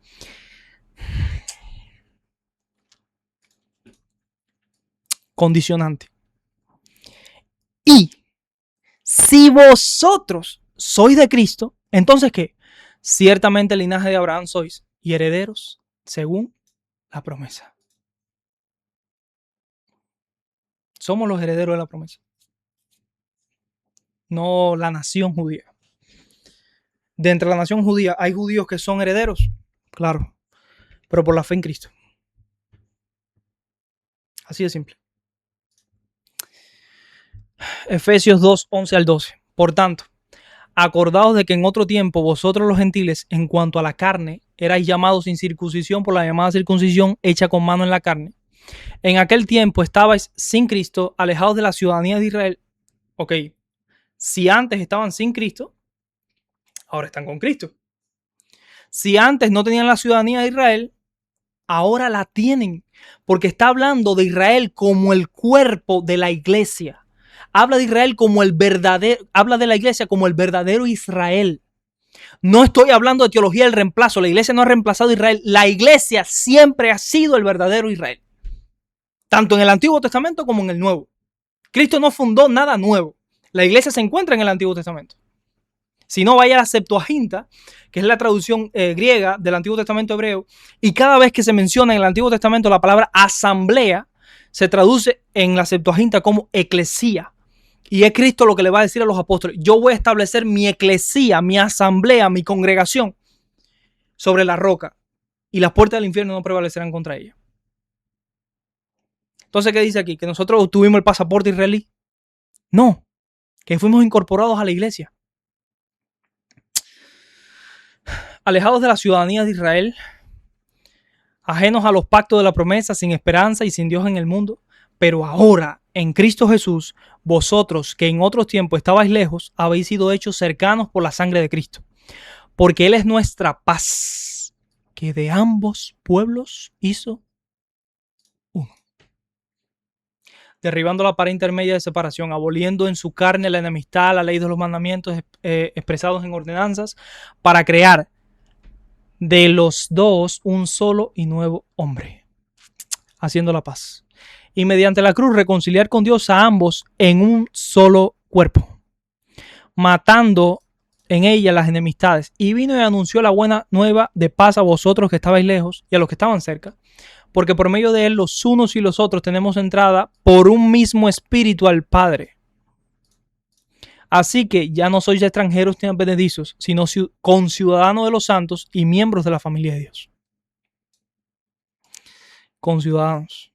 Condicionante. Y si vosotros sois de Cristo, entonces ¿qué? Ciertamente el linaje de Abraham sois y herederos según la promesa. Somos los herederos de la promesa. No la nación judía. De entre la nación judía hay judíos que son herederos, claro, pero por la fe en Cristo. Así de simple. Efesios 2, 11 al 12. Por tanto, acordaos de que en otro tiempo vosotros los gentiles, en cuanto a la carne, erais llamados sin circuncisión por la llamada circuncisión hecha con mano en la carne. En aquel tiempo estabais sin Cristo, alejados de la ciudadanía de Israel. Ok, si antes estaban sin Cristo, ahora están con Cristo. Si antes no tenían la ciudadanía de Israel, ahora la tienen, porque está hablando de Israel como el cuerpo de la iglesia. Habla de Israel como el verdadero, habla de la iglesia como el verdadero Israel. No estoy hablando de teología del reemplazo. La iglesia no ha reemplazado a Israel. La iglesia siempre ha sido el verdadero Israel. Tanto en el Antiguo Testamento como en el Nuevo. Cristo no fundó nada nuevo. La iglesia se encuentra en el Antiguo Testamento. Si no, vaya a la Septuaginta, que es la traducción griega del Antiguo Testamento hebreo, y cada vez que se menciona en el Antiguo Testamento la palabra asamblea, se traduce en la Septuaginta como eclesía. Y es Cristo lo que le va a decir a los apóstoles: yo voy a establecer mi eclesía, mi asamblea, mi congregación sobre la roca, y las puertas del infierno no prevalecerán contra ella. Entonces, ¿qué dice aquí? ¿Que nosotros obtuvimos el pasaporte israelí? No, que fuimos incorporados a la iglesia. Alejados de la ciudadanía de Israel, ajenos a los pactos de la promesa, sin esperanza y sin Dios en el mundo, pero ahora, en Cristo Jesús, vosotros que en otros tiempos estabais lejos, habéis sido hechos cercanos por la sangre de Cristo, porque Él es nuestra paz, que de ambos pueblos hizo uno, derribando la pared intermedia de separación, aboliendo en su carne la enemistad, la ley de los mandamientos expresados en ordenanzas, para crear de los dos un solo y nuevo hombre, haciendo la paz, y mediante la cruz reconciliar con Dios a ambos en un solo cuerpo, matando en ella las enemistades, y vino y anunció la buena nueva de paz a vosotros que estabais lejos y a los que estaban cerca, porque por medio de él los unos y los otros tenemos entrada por un mismo espíritu al Padre. Así que ya no sois extranjeros ni advenedizos, sino conciudadanos de los santos y miembros de la familia de Dios. Conciudadanos,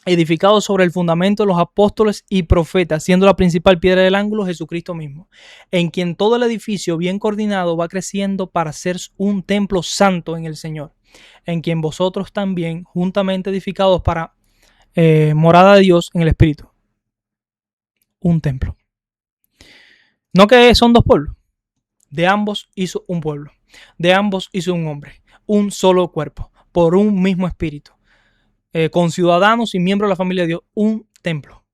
edificados sobre el fundamento de los apóstoles y profetas, siendo la principal piedra del ángulo Jesucristo mismo, en quien todo el edificio bien coordinado va creciendo para ser un templo santo en el Señor, en quien vosotros también, juntamente edificados para morada de Dios en el Espíritu. Un templo. No que son dos pueblos. De ambos hizo un pueblo. De ambos hizo un hombre. Un solo cuerpo. Por un mismo espíritu. Con ciudadanos y miembros de la familia de Dios. Un templo.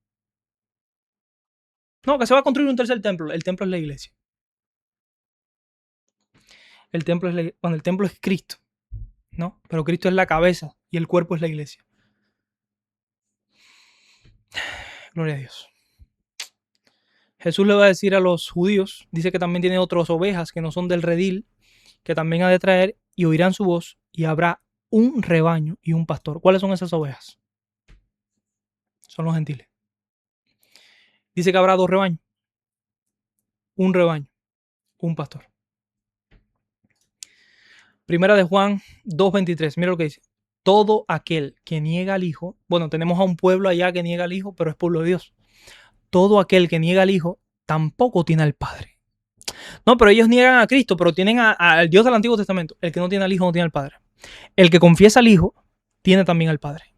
No, que se va a construir un tercer templo. El templo es la iglesia. El templo es Cristo. ¿No? Pero Cristo es la cabeza y el cuerpo es la iglesia. Gloria a Dios. Jesús le va a decir a los judíos, dice que también tiene otras ovejas que no son del redil, que también ha de traer, y oirán su voz, y habrá un rebaño y un pastor. ¿Cuáles son esas ovejas? Son los gentiles. Dice que habrá dos rebaños, un rebaño, un pastor. Primera de Juan 2:23, mira lo que dice. Todo aquel que niega al Hijo, bueno, tenemos a un pueblo allá que niega al Hijo, pero es pueblo de Dios. Todo aquel que niega al Hijo tampoco tiene al Padre. No, pero ellos niegan a Cristo, pero tienen al Dios del Antiguo Testamento. El que no tiene al Hijo no tiene al Padre. El que confiesa al Hijo tiene también al Padre.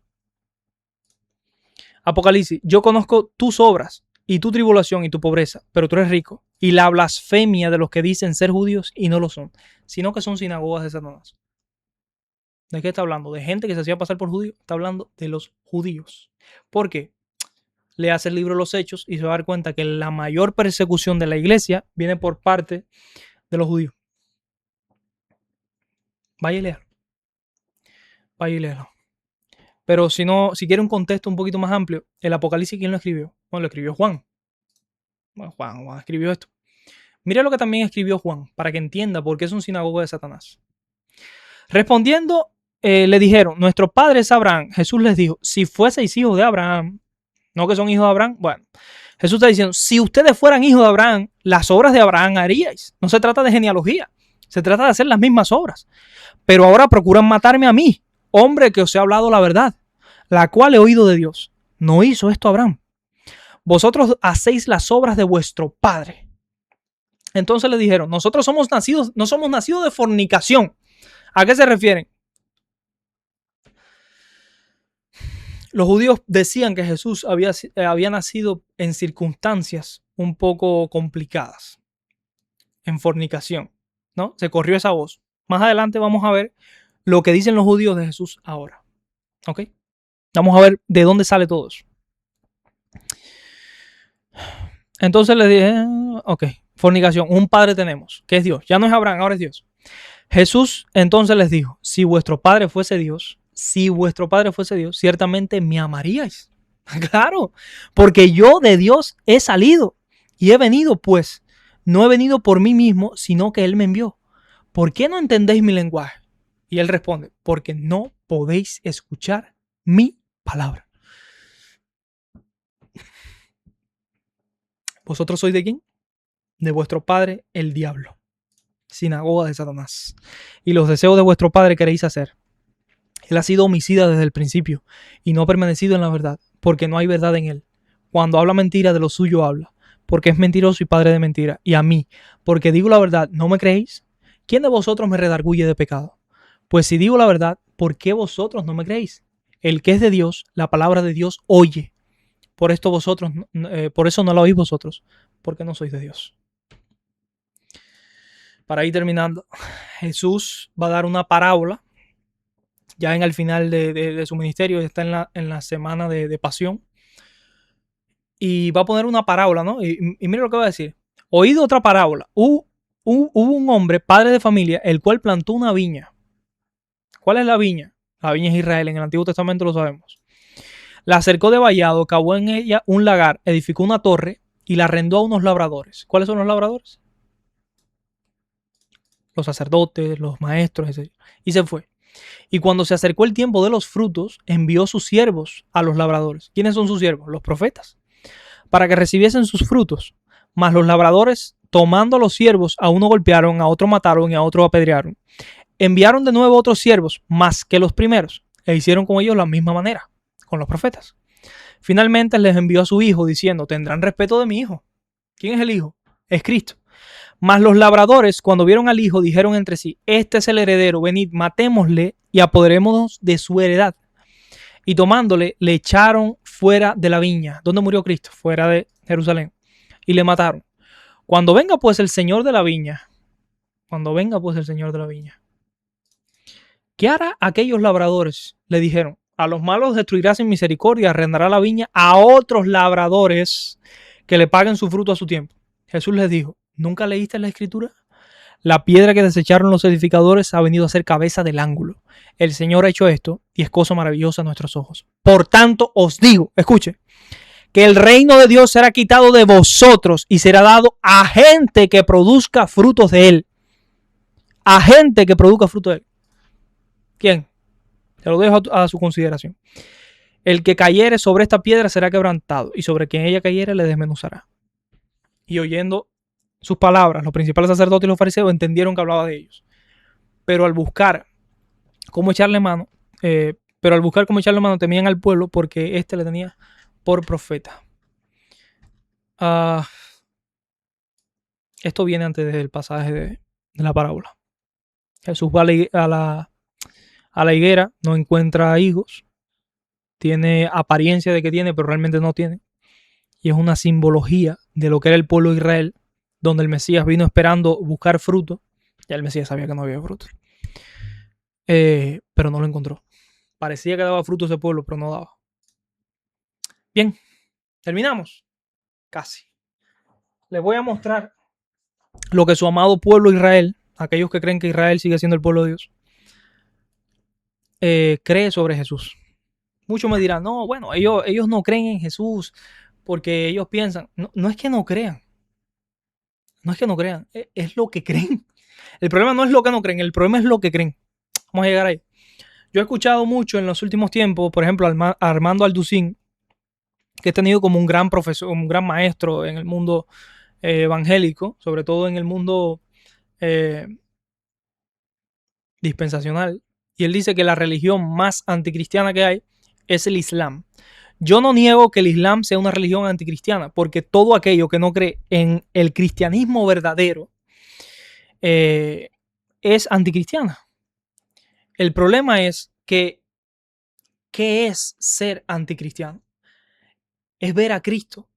Apocalipsis, yo conozco tus obras y tu tribulación y tu pobreza, pero tú eres rico. Y la blasfemia de los que dicen ser judíos y no lo son, sino que son sinagogas de Satanás. ¿De qué está hablando? ¿De gente que se hacía pasar por judío? Está hablando de los judíos. ¿Por qué? Le hace el libro de los Hechos y se va a dar cuenta que la mayor persecución de la iglesia viene por parte de los judíos. Vaya y léalo. Vaya y léalo. Pero si quiere un contexto un poquito más amplio, el Apocalipsis, ¿quién lo escribió? Bueno, lo escribió Juan. Bueno, Juan escribió esto. Mira lo que también escribió Juan, para que entienda por qué es un sinagoga de Satanás. Respondiendo, le dijeron, nuestro padre es Abraham. Jesús les dijo, si fueseis hijos de Abraham, no que son hijos de Abraham, bueno, Jesús está diciendo, si ustedes fueran hijos de Abraham, las obras de Abraham haríais. No se trata de genealogía, se trata de hacer las mismas obras. Pero ahora procuran matarme a mí, hombre que os he hablado la verdad, la cual he oído de Dios. No hizo esto Abraham. Vosotros hacéis las obras de vuestro padre. Entonces le dijeron, nosotros no somos nacidos de fornicación. ¿A qué se refieren? Los judíos decían que Jesús había nacido en circunstancias un poco complicadas, en fornicación, ¿no? Se corrió esa voz. Más adelante vamos a ver lo que dicen los judíos de Jesús ahora. ¿Ok? Vamos a ver de dónde sale todo eso. Entonces les dije, ok, fornicación, un padre tenemos, que es Dios. Ya no es Abraham, ahora es Dios. Jesús entonces les dijo, si vuestro padre fuese Dios, ciertamente me amaríais. Claro, porque yo de Dios he salido y he venido, pues, no he venido por mí mismo, sino que Él me envió. ¿Por qué no entendéis mi lenguaje? Y Él responde, porque no podéis escuchar mi palabra. ¿Vosotros sois de quién? De vuestro padre, el diablo, sinagoga de Satanás. Y los deseos de vuestro padre queréis hacer. Él ha sido homicida desde el principio y no ha permanecido en la verdad, porque no hay verdad en él. Cuando habla mentira, de lo suyo habla, porque es mentiroso y padre de mentira. Y a mí, porque digo la verdad, ¿no me creéis? ¿Quién de vosotros me redarguye de pecado? Pues si digo la verdad, ¿por qué vosotros no me creéis? El que es de Dios, la palabra de Dios oye. Por eso no la oís vosotros, porque no sois de Dios. Para ir terminando, Jesús va a dar una parábola ya en el final de su ministerio, está en la semana de pasión, y va a poner una parábola, ¿no? Y mire lo que va a decir. Oído otra parábola. Hubo un hombre, padre de familia, el cual plantó una viña. ¿Cuál es la viña? La viña es Israel, en el Antiguo Testamento lo sabemos. La cercó de vallado, cavó en ella un lagar, edificó una torre y la arrendó a unos labradores. ¿Cuáles son los labradores? Los sacerdotes, los maestros, etc. Y se fue. Y cuando se acercó el tiempo de los frutos, envió sus siervos a los labradores. ¿Quiénes son sus siervos? Los profetas. Para que recibiesen sus frutos. Mas los labradores, tomando a los siervos, a uno golpearon, a otro mataron y a otro apedrearon. Enviaron de nuevo otros siervos, más que los primeros, e hicieron con ellos la misma manera, con los profetas. Finalmente les envió a su hijo, diciendo, tendrán respeto de mi hijo. ¿Quién es el hijo? Es Cristo. Mas los labradores, cuando vieron al hijo, dijeron entre sí, este es el heredero, venid, matémosle y apoderémonos de su heredad. Y tomándole, le echaron fuera de la viña. ¿Dónde murió Cristo? Fuera de Jerusalén. Y le mataron. Cuando venga pues el Señor de la viña, ¿qué hará aquellos labradores? Le dijeron, a los malos destruirá sin misericordia, arrendará la viña a otros labradores que le paguen su fruto a su tiempo. Jesús les dijo, ¿nunca leíste la escritura? La piedra que desecharon los edificadores ha venido a ser cabeza del ángulo. El Señor ha hecho esto y es cosa maravillosa a nuestros ojos. Por tanto os digo, escuche, que el reino de Dios será quitado de vosotros y será dado a gente que produzca frutos de él. A gente que produzca frutos de él. ¿Quién? Te lo dejo a su consideración. El que cayere sobre esta piedra será quebrantado y sobre quien ella cayere le desmenuzará. Y oyendo sus palabras, los principales sacerdotes y los fariseos entendieron que hablaba de ellos. Pero al buscar cómo echarle mano, temían al pueblo porque éste le tenía por profeta. Esto viene antes del pasaje de la parábola. Jesús va a la higuera, no encuentra higos, tiene apariencia de que tiene, pero realmente no tiene. Y es una simbología de lo que era el pueblo de Israel, donde el Mesías vino esperando buscar fruto. Ya el Mesías sabía que no había fruto. Pero no lo encontró. Parecía que daba fruto ese pueblo, pero no daba. Bien, terminamos. Casi. Les voy a mostrar lo que su amado pueblo Israel, aquellos que creen que Israel sigue siendo el pueblo de Dios, cree sobre Jesús. Muchos me dirán, no, bueno, ellos no creen en Jesús porque ellos piensan, no es que no crean, es lo que creen. El problema no es lo que no creen, el problema es lo que creen. Vamos a llegar ahí. Yo he escuchado mucho en los últimos tiempos, por ejemplo, a Armando Alducín, que he tenido como un gran profesor, un gran maestro en el mundo evangélico, sobre todo en el mundo dispensacional. Y él dice que la religión más anticristiana que hay es el Islam. Yo no niego que el Islam sea una religión anticristiana, porque todo aquello que no cree en el cristianismo verdadero es anticristiana. El problema es que, ¿qué es ser anticristiano? Es ver a Cristo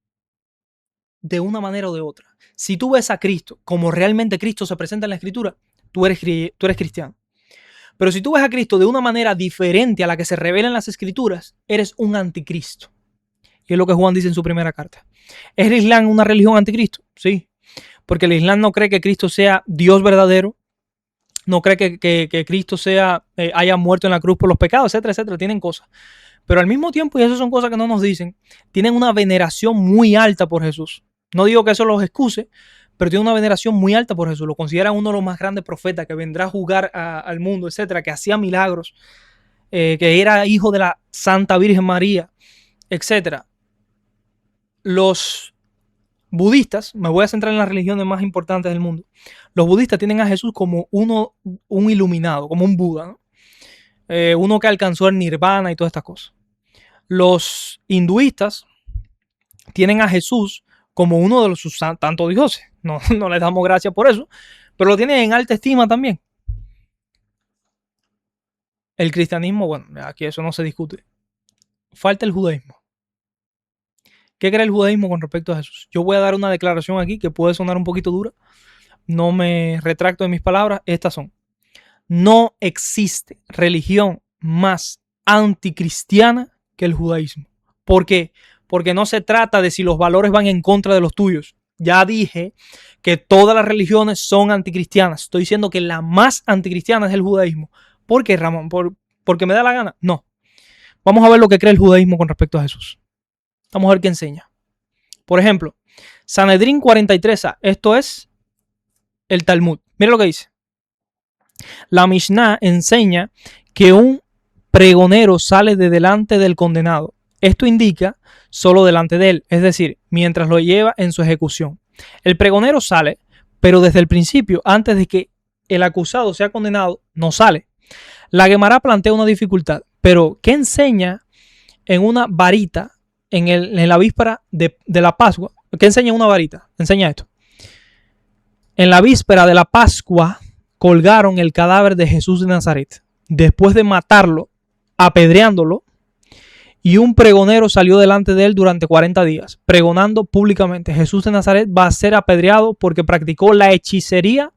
de una manera o de otra. Si tú ves a Cristo como realmente Cristo se presenta en la Escritura, tú eres cristiano. Pero si tú ves a Cristo de una manera diferente a la que se revela en las Escrituras, eres un anticristo. Y es lo que Juan dice en su primera carta. ¿Es el Islam una religión anticristo? Sí. Porque el Islam no cree que Cristo sea Dios verdadero, no cree que Cristo haya muerto en la cruz por los pecados, etcétera, etcétera. Tienen cosas. Pero al mismo tiempo, y eso son cosas que no nos dicen, tienen una veneración muy alta por Jesús. No digo que eso los excuse, pero tienen una veneración muy alta por Jesús. Lo consideran uno de los más grandes profetas que vendrá a jugar al mundo, etcétera, que hacía milagros, que era hijo de la Santa Virgen María, etcétera. Los budistas, me voy a centrar en las religiones más importantes del mundo. Los budistas tienen a Jesús como un iluminado, como un Buda, ¿no? Uno que alcanzó el nirvana y todas estas cosas. Los hinduistas tienen a Jesús como uno de sus tantos dioses. No les damos gracias por eso, pero lo tienen en alta estima también. El cristianismo, bueno, aquí eso no se discute. Falta el judaísmo. ¿Qué cree el judaísmo con respecto a Jesús? Yo voy a dar una declaración aquí que puede sonar un poquito dura. No me retracto de mis palabras. Estas son: no existe religión más anticristiana que el judaísmo. ¿Por qué? Porque no se trata de si los valores van en contra de los tuyos. Ya dije que todas las religiones son anticristianas. Estoy diciendo que la más anticristiana es el judaísmo. ¿Por qué, Ramón? ¿Porque me da la gana? No. Vamos a ver lo que cree el judaísmo con respecto a Jesús. Vamos a ver qué enseña. Por ejemplo, Sanedrín 43a. Esto es el Talmud. Mira lo que dice. La Mishnah enseña que un pregonero sale de delante del condenado. Esto indica solo delante de él, es decir, mientras lo lleva en su ejecución. El pregonero sale, pero desde el principio, antes de que el acusado sea condenado, no sale. La Guemará plantea una dificultad, pero ¿qué enseña en una varita en la víspera de la Pascua? ¿Qué enseña una varita? Enseña esto. En la víspera de la Pascua colgaron el cadáver de Jesús de Nazaret. Después de matarlo, apedreándolo, y un pregonero salió delante de él durante 40 días, pregonando públicamente: Jesús de Nazaret va a ser apedreado porque practicó la hechicería,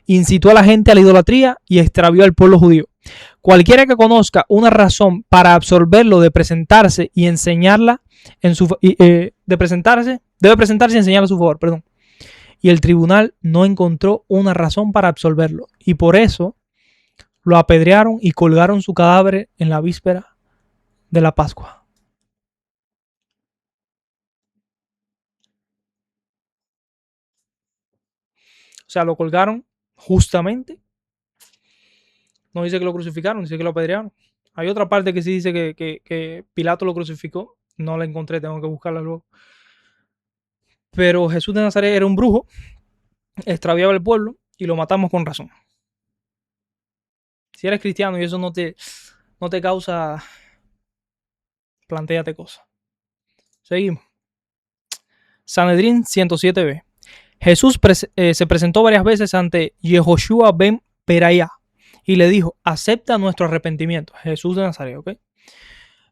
incitó a la gente a la idolatría y extravió al pueblo judío. Cualquiera que conozca una razón para absolverlo de presentarse y enseñarla debe presentarse y enseñarla a su favor, perdón. Y el tribunal no encontró una razón para absolverlo, y por eso lo apedrearon y colgaron su cadáver en la víspera de la Pascua. O sea, lo colgaron justamente. No dice que lo crucificaron, dice que lo apedrearon. Hay otra parte que sí dice que Pilato lo crucificó. No la encontré, tengo que buscarla luego. Pero Jesús de Nazaret era un brujo, extraviaba el pueblo y lo matamos con razón. Si eres cristiano y eso no te causa, plantéate cosas. Seguimos. Sanedrín 107b. Jesús se presentó varias veces ante Yehoshua ben Perayá y le dijo: acepta nuestro arrepentimiento. Jesús de Nazaret, ¿ok?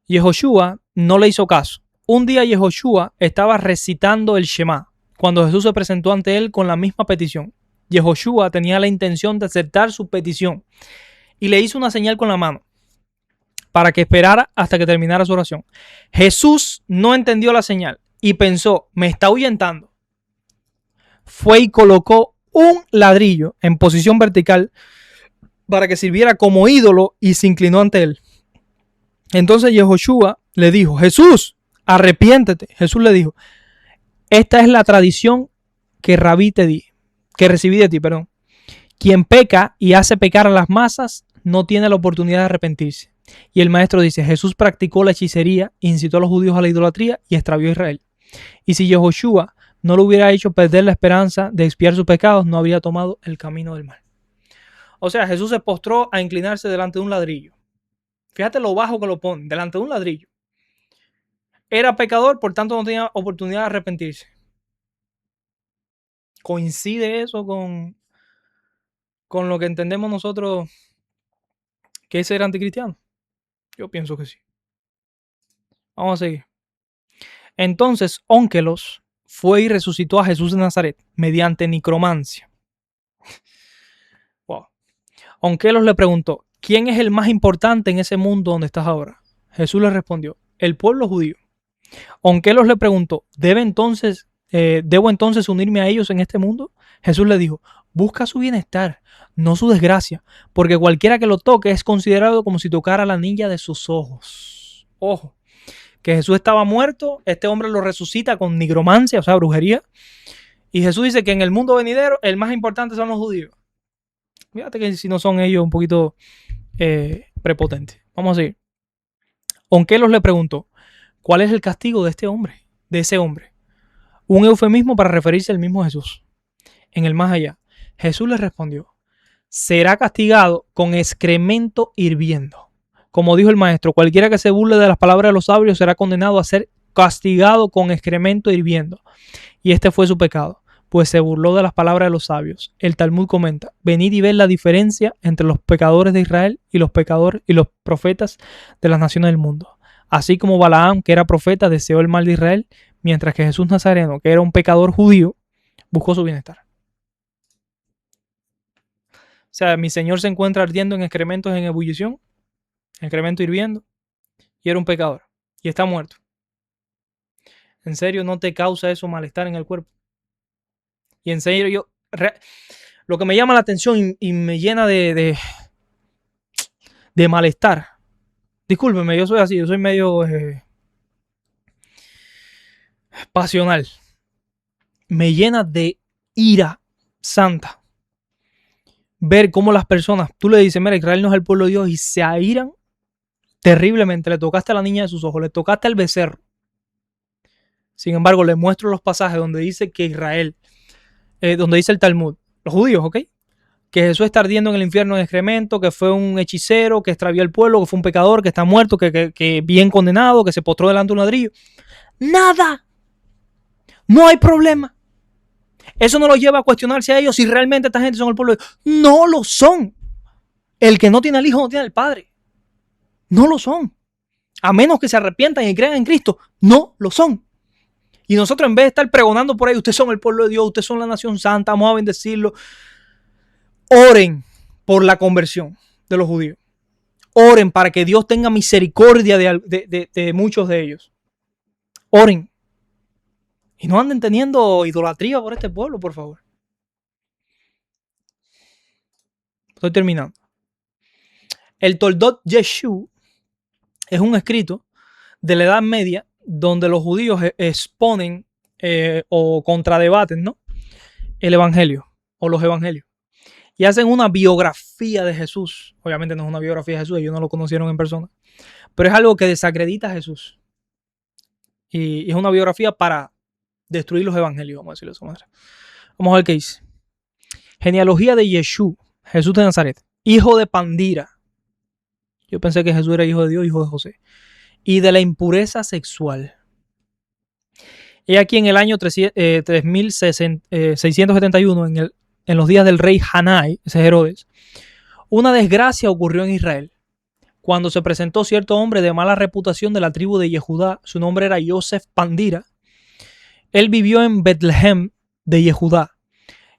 Yehoshua no le hizo caso. Un día Yehoshua estaba recitando el Shema cuando Jesús se presentó ante él con la misma petición. Yehoshua tenía la intención de aceptar su petición y le hizo una señal con la mano para que esperara hasta que terminara su oración. Jesús no entendió la señal y pensó: me está ahuyentando. Fue y colocó un ladrillo en posición vertical para que sirviera como ídolo y se inclinó ante él. Entonces Yehoshua le dijo: Jesús, arrepiéntete. Jesús le dijo: esta es la tradición que recibí de ti, perdón. Quien peca y hace pecar a las masas no tiene la oportunidad de arrepentirse. Y el maestro dice: Jesús practicó la hechicería, incitó a los judíos a la idolatría y extravió a Israel. Y si Yehoshua no lo hubiera hecho perder la esperanza de expiar sus pecados, no habría tomado el camino del mal. O sea, Jesús se postró a inclinarse delante de un ladrillo. Fíjate lo bajo que lo pone, delante de un ladrillo. Era pecador, por tanto no tenía oportunidad de arrepentirse. ¿Coincide eso con lo que entendemos nosotros que es ser anticristiano? Yo pienso que sí. Vamos a seguir. Entonces, Ónkelos fue y resucitó a Jesús de Nazaret mediante necromancia. Wow. Onkelos le preguntó, ¿quién es el más importante en ese mundo donde estás ahora? Jesús le respondió, el pueblo judío. Onkelos le preguntó, ¿debo entonces unirme a ellos en este mundo? Jesús le dijo, busca su bienestar, no su desgracia, porque cualquiera que lo toque es considerado como si tocara la niña de sus ojos. Ojo, que Jesús estaba muerto, este hombre lo resucita con nigromancia, o sea, brujería, y Jesús dice que en el mundo venidero el más importante son los judíos. Fíjate que si no son ellos un poquito prepotentes. Vamos a seguir. Onkelos le preguntó, ¿cuál es el castigo de este hombre, de ese hombre? Un eufemismo para referirse al mismo Jesús. En el más allá, Jesús le respondió, será castigado con excremento hirviendo. Como dijo el maestro, cualquiera que se burle de las palabras de los sabios será condenado a ser castigado con excremento hirviendo. Y este fue su pecado, pues se burló de las palabras de los sabios. El Talmud comenta, venid y ved la diferencia entre los pecadores de Israel y los pecadores y los profetas de las naciones del mundo. Así como Balaam, que era profeta, deseó el mal de Israel, mientras que Jesús Nazareno, que era un pecador judío, buscó su bienestar. O sea, mi Señor se encuentra ardiendo en excrementos en ebullición, excremento hirviendo, y era un pecador, y está muerto. ¿En serio no te causa eso malestar en el cuerpo? Y en serio, lo que me llama la atención y me llena de malestar, discúlpeme, yo soy así, yo soy medio pasional, me llena de ira santa ver cómo las personas, tú le dices, mira, Israel no es el pueblo de Dios, y se airan terriblemente. Le tocaste a la niña de sus ojos, le tocaste al becerro. Sin embargo, le muestro los pasajes donde dice que Israel, donde dice el Talmud, los judíos, ¿ok? Que Jesús está ardiendo en el infierno en excremento, que fue un hechicero, que extravió el pueblo, que fue un pecador, que está muerto, que bien condenado, que se postró delante de un ladrillo. Nada. No hay problema. Eso no los lleva a cuestionarse a ellos si realmente esta gente son el pueblo de Dios. No lo son. El que no tiene al Hijo no tiene al Padre. No lo son. A menos que se arrepientan y crean en Cristo, no lo son. Y nosotros, en vez de estar pregonando por ahí, ustedes son el pueblo de Dios, ustedes son la nación santa, vamos a bendecirlo. Oren por la conversión de los judíos. Oren para que Dios tenga misericordia de muchos de ellos. Oren. Y no anden teniendo idolatría por este pueblo, por favor. Estoy terminando. El Toldot Yeshu es un escrito de la Edad Media donde los judíos exponen o contradebaten, ¿no?, el evangelio o los evangelios. Y hacen una biografía de Jesús. Obviamente no es una biografía de Jesús, ellos no lo conocieron en persona. Pero es algo que desacredita a Jesús. Y es una biografía para destruir los evangelios, vamos a decirlo de esa manera. Vamos a ver qué dice. Genealogía de Yeshú, Jesús de Nazaret, hijo de Pandira. Yo pensé que Jesús era hijo de Dios, hijo de José. Y de la impureza sexual. He aquí en el año 3671, en los días del rey Hanai, ese es Herodes, una desgracia ocurrió en Israel. Cuando se presentó cierto hombre de mala reputación de la tribu de Yehudá, su nombre era Yosef Pandira. Él vivió en Betlehem de Yehudá,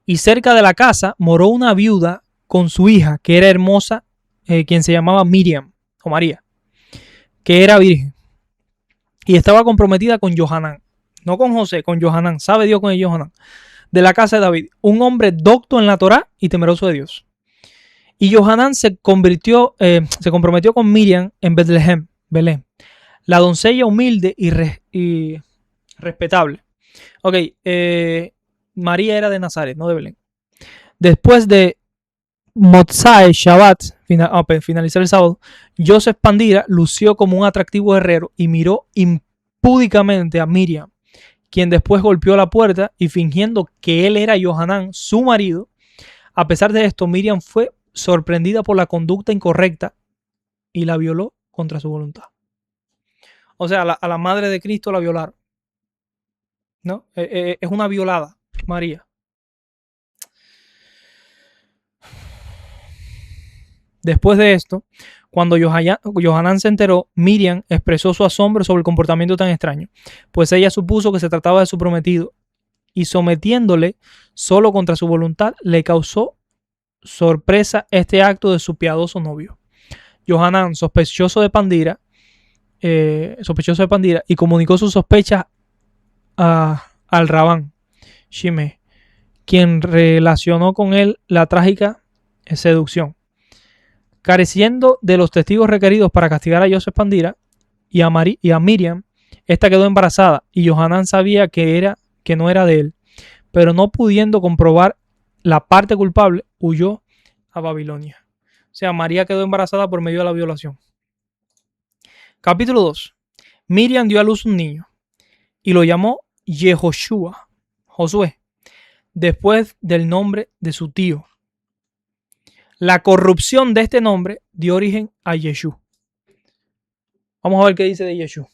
y cerca de la casa moró una viuda con su hija, que era hermosa, quien se llamaba Miriam, o María, que era virgen, y estaba comprometida con Johanán, no con José, con Johanán, sabe Dios con el Johanán, de la casa de David, un hombre docto en la Torá y temeroso de Dios. Y Johanán se comprometió con Miriam en Betlehem, Belén, la doncella humilde y respetable. Ok, María era de Nazaret, no de Belén. Después de Motzai Shabbat, finalizar el sábado, Yosef Pandira lució como un atractivo guerrero y miró impúdicamente a Miriam, quien después golpeó la puerta y, fingiendo que él era Johanán, su marido. A pesar de esto, Miriam fue sorprendida por la conducta incorrecta y la violó contra su voluntad. O sea, a la madre de Cristo la violaron, ¿no? Es una violada, María. Después de esto, cuando Johanán se enteró, Miriam expresó su asombro sobre el comportamiento tan extraño, pues ella supuso que se trataba de su prometido, y sometiéndole solo contra su voluntad, le causó sorpresa este acto de su piadoso novio. Johanán, sospechoso de Pandira, y comunicó sus sospechas al Rabán Shimei, quien relacionó con él la trágica seducción. Careciendo de los testigos requeridos para castigar a Joseph Pandira y a Miriam, esta quedó embarazada y Johanán sabía que no era de él, pero no pudiendo comprobar la parte culpable, huyó a Babilonia. O sea, María quedó embarazada por medio de la violación. Capítulo 2. Miriam dio a luz un niño y lo llamó Yehoshua, Josué, después del nombre de su tío. La corrupción de este nombre dio origen a Yeshú. Vamos a ver qué dice de Yeshú.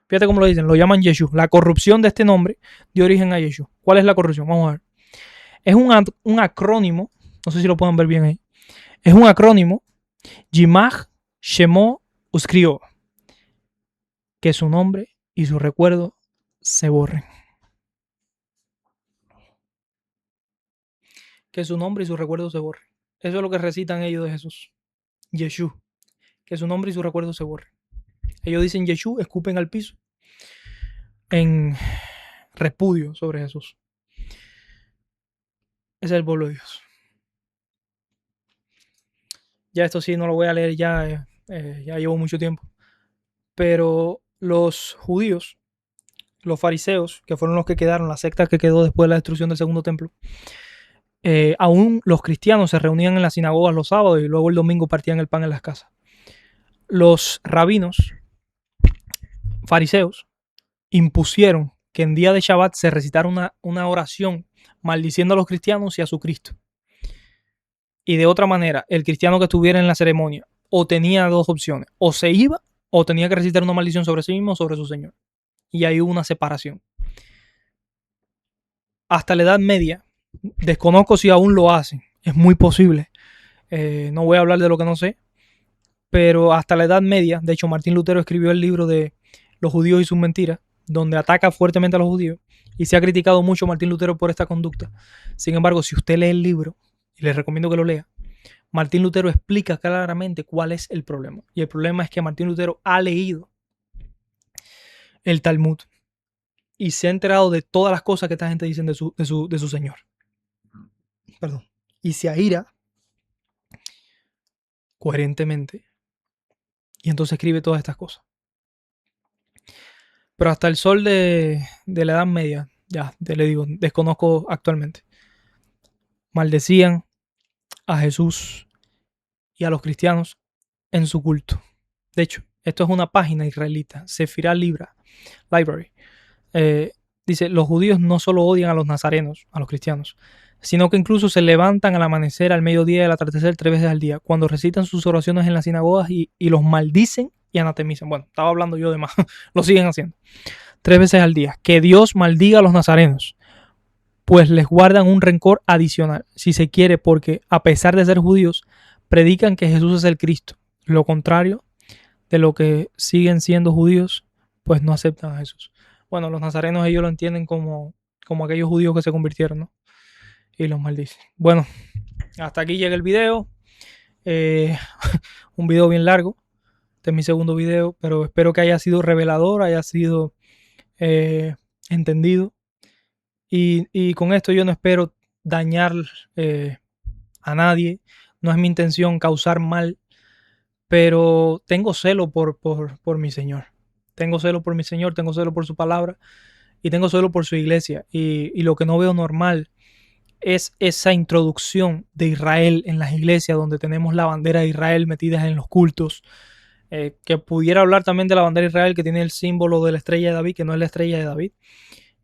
Fíjate cómo lo dicen, lo llaman Yeshú. La corrupción de este nombre dio origen a Yeshú. ¿Cuál es la corrupción? Vamos a ver. Es un acrónimo, no sé si lo pueden ver bien ahí. Es un acrónimo, Yimach Shemo Uskrio, que su nombre y su recuerdo se borren. Que su nombre y su recuerdo se borren. Eso es lo que recitan ellos de Jesús. Yeshú. Que su nombre y su recuerdo se borren. Ellos dicen Yeshú, escupen al piso en repudio sobre Jesús. Ese es el pueblo de Dios. Ya esto sí no lo voy a leer, ya llevo mucho tiempo. Pero los judíos, los fariseos, que fueron los que quedaron, la secta que quedó después de la destrucción del segundo templo, aún los cristianos se reunían en las sinagogas los sábados y luego el domingo partían el pan en las casas. Los rabinos fariseos impusieron que en día de Shabbat se recitara una oración maldiciendo a los cristianos y a su Cristo. Y de otra manera, el cristiano que estuviera en la ceremonia o tenía dos opciones, o se iba o tenía que recitar una maldición sobre sí mismo o sobre su Señor. Y ahí hubo una separación. Hasta la Edad Media, desconozco si aún lo hacen, es muy posible. No voy a hablar de lo que no sé, pero hasta la Edad Media, de hecho Martín Lutero escribió el libro de Los judíos y sus mentiras, donde ataca fuertemente a los judíos y se ha criticado mucho a Martín Lutero por esta conducta. Sin embargo, si usted lee el libro, y les recomiendo que lo lea, Martín Lutero explica claramente cuál es el problema. Y el problema es que Martín Lutero ha leído el Talmud y se ha enterado de todas las cosas que esta gente dice de su Señor. Perdón. Y se aira coherentemente y entonces escribe todas estas cosas. Pero hasta el sol de la Edad Media, ya te le digo, desconozco actualmente, maldecían a Jesús y a los cristianos en su culto. De hecho, esto es una página israelita, Sefirah Library. Dice, los judíos no solo odian a los nazarenos, a los cristianos, sino que incluso se levantan al amanecer, al mediodía y al atardecer 3 veces al día, cuando recitan sus oraciones en las sinagogas y los maldicen y anatemizan. Bueno, estaba hablando yo de más, lo siguen haciendo. 3 veces al día. Que Dios maldiga a los nazarenos, pues les guardan un rencor adicional, si se quiere, porque a pesar de ser judíos, predican que Jesús es el Cristo. Lo contrario de lo que siguen siendo judíos, pues no aceptan a Jesús. Bueno, los nazarenos ellos lo entienden como aquellos judíos que se convirtieron, ¿no? Y los maldicen. Bueno, hasta aquí llega el video. Un video bien largo. Este es mi segundo video, pero espero que haya sido revelador, haya sido entendido. Y con esto yo no espero dañar a nadie. No es mi intención causar mal, pero tengo celo por mi Señor. Tengo celo por mi Señor, tengo celo por su palabra y tengo celo por su iglesia. Y lo que no veo normal es esa introducción de Israel en las iglesias, donde tenemos la bandera de Israel metida en los cultos. Que pudiera hablar también de la bandera de Israel, que tiene el símbolo de la estrella de David, que no es la estrella de David.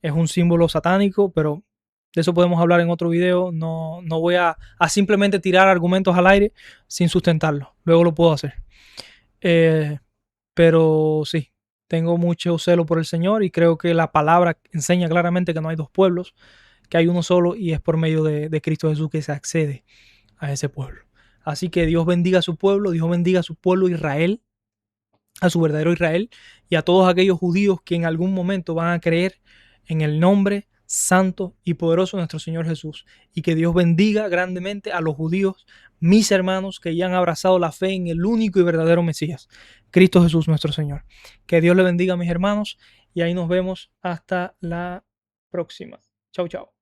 Es un símbolo satánico, pero de eso podemos hablar en otro video. No voy a simplemente tirar argumentos al aire sin sustentarlo. Luego lo puedo hacer. Pero sí, tengo mucho celo por el Señor y creo que la palabra enseña claramente que no hay dos pueblos, que hay uno solo y es por medio de Cristo Jesús que se accede a ese pueblo. Así que Dios bendiga a su pueblo, Dios bendiga a su pueblo Israel, a su verdadero Israel y a todos aquellos judíos que en algún momento van a creer en el nombre santo y poderoso nuestro Señor Jesús. Y que Dios bendiga grandemente a los judíos, mis hermanos, que ya han abrazado la fe en el único y verdadero Mesías, Cristo Jesús nuestro Señor. Que Dios le bendiga a mis hermanos y ahí nos vemos hasta la próxima. Chau, chau.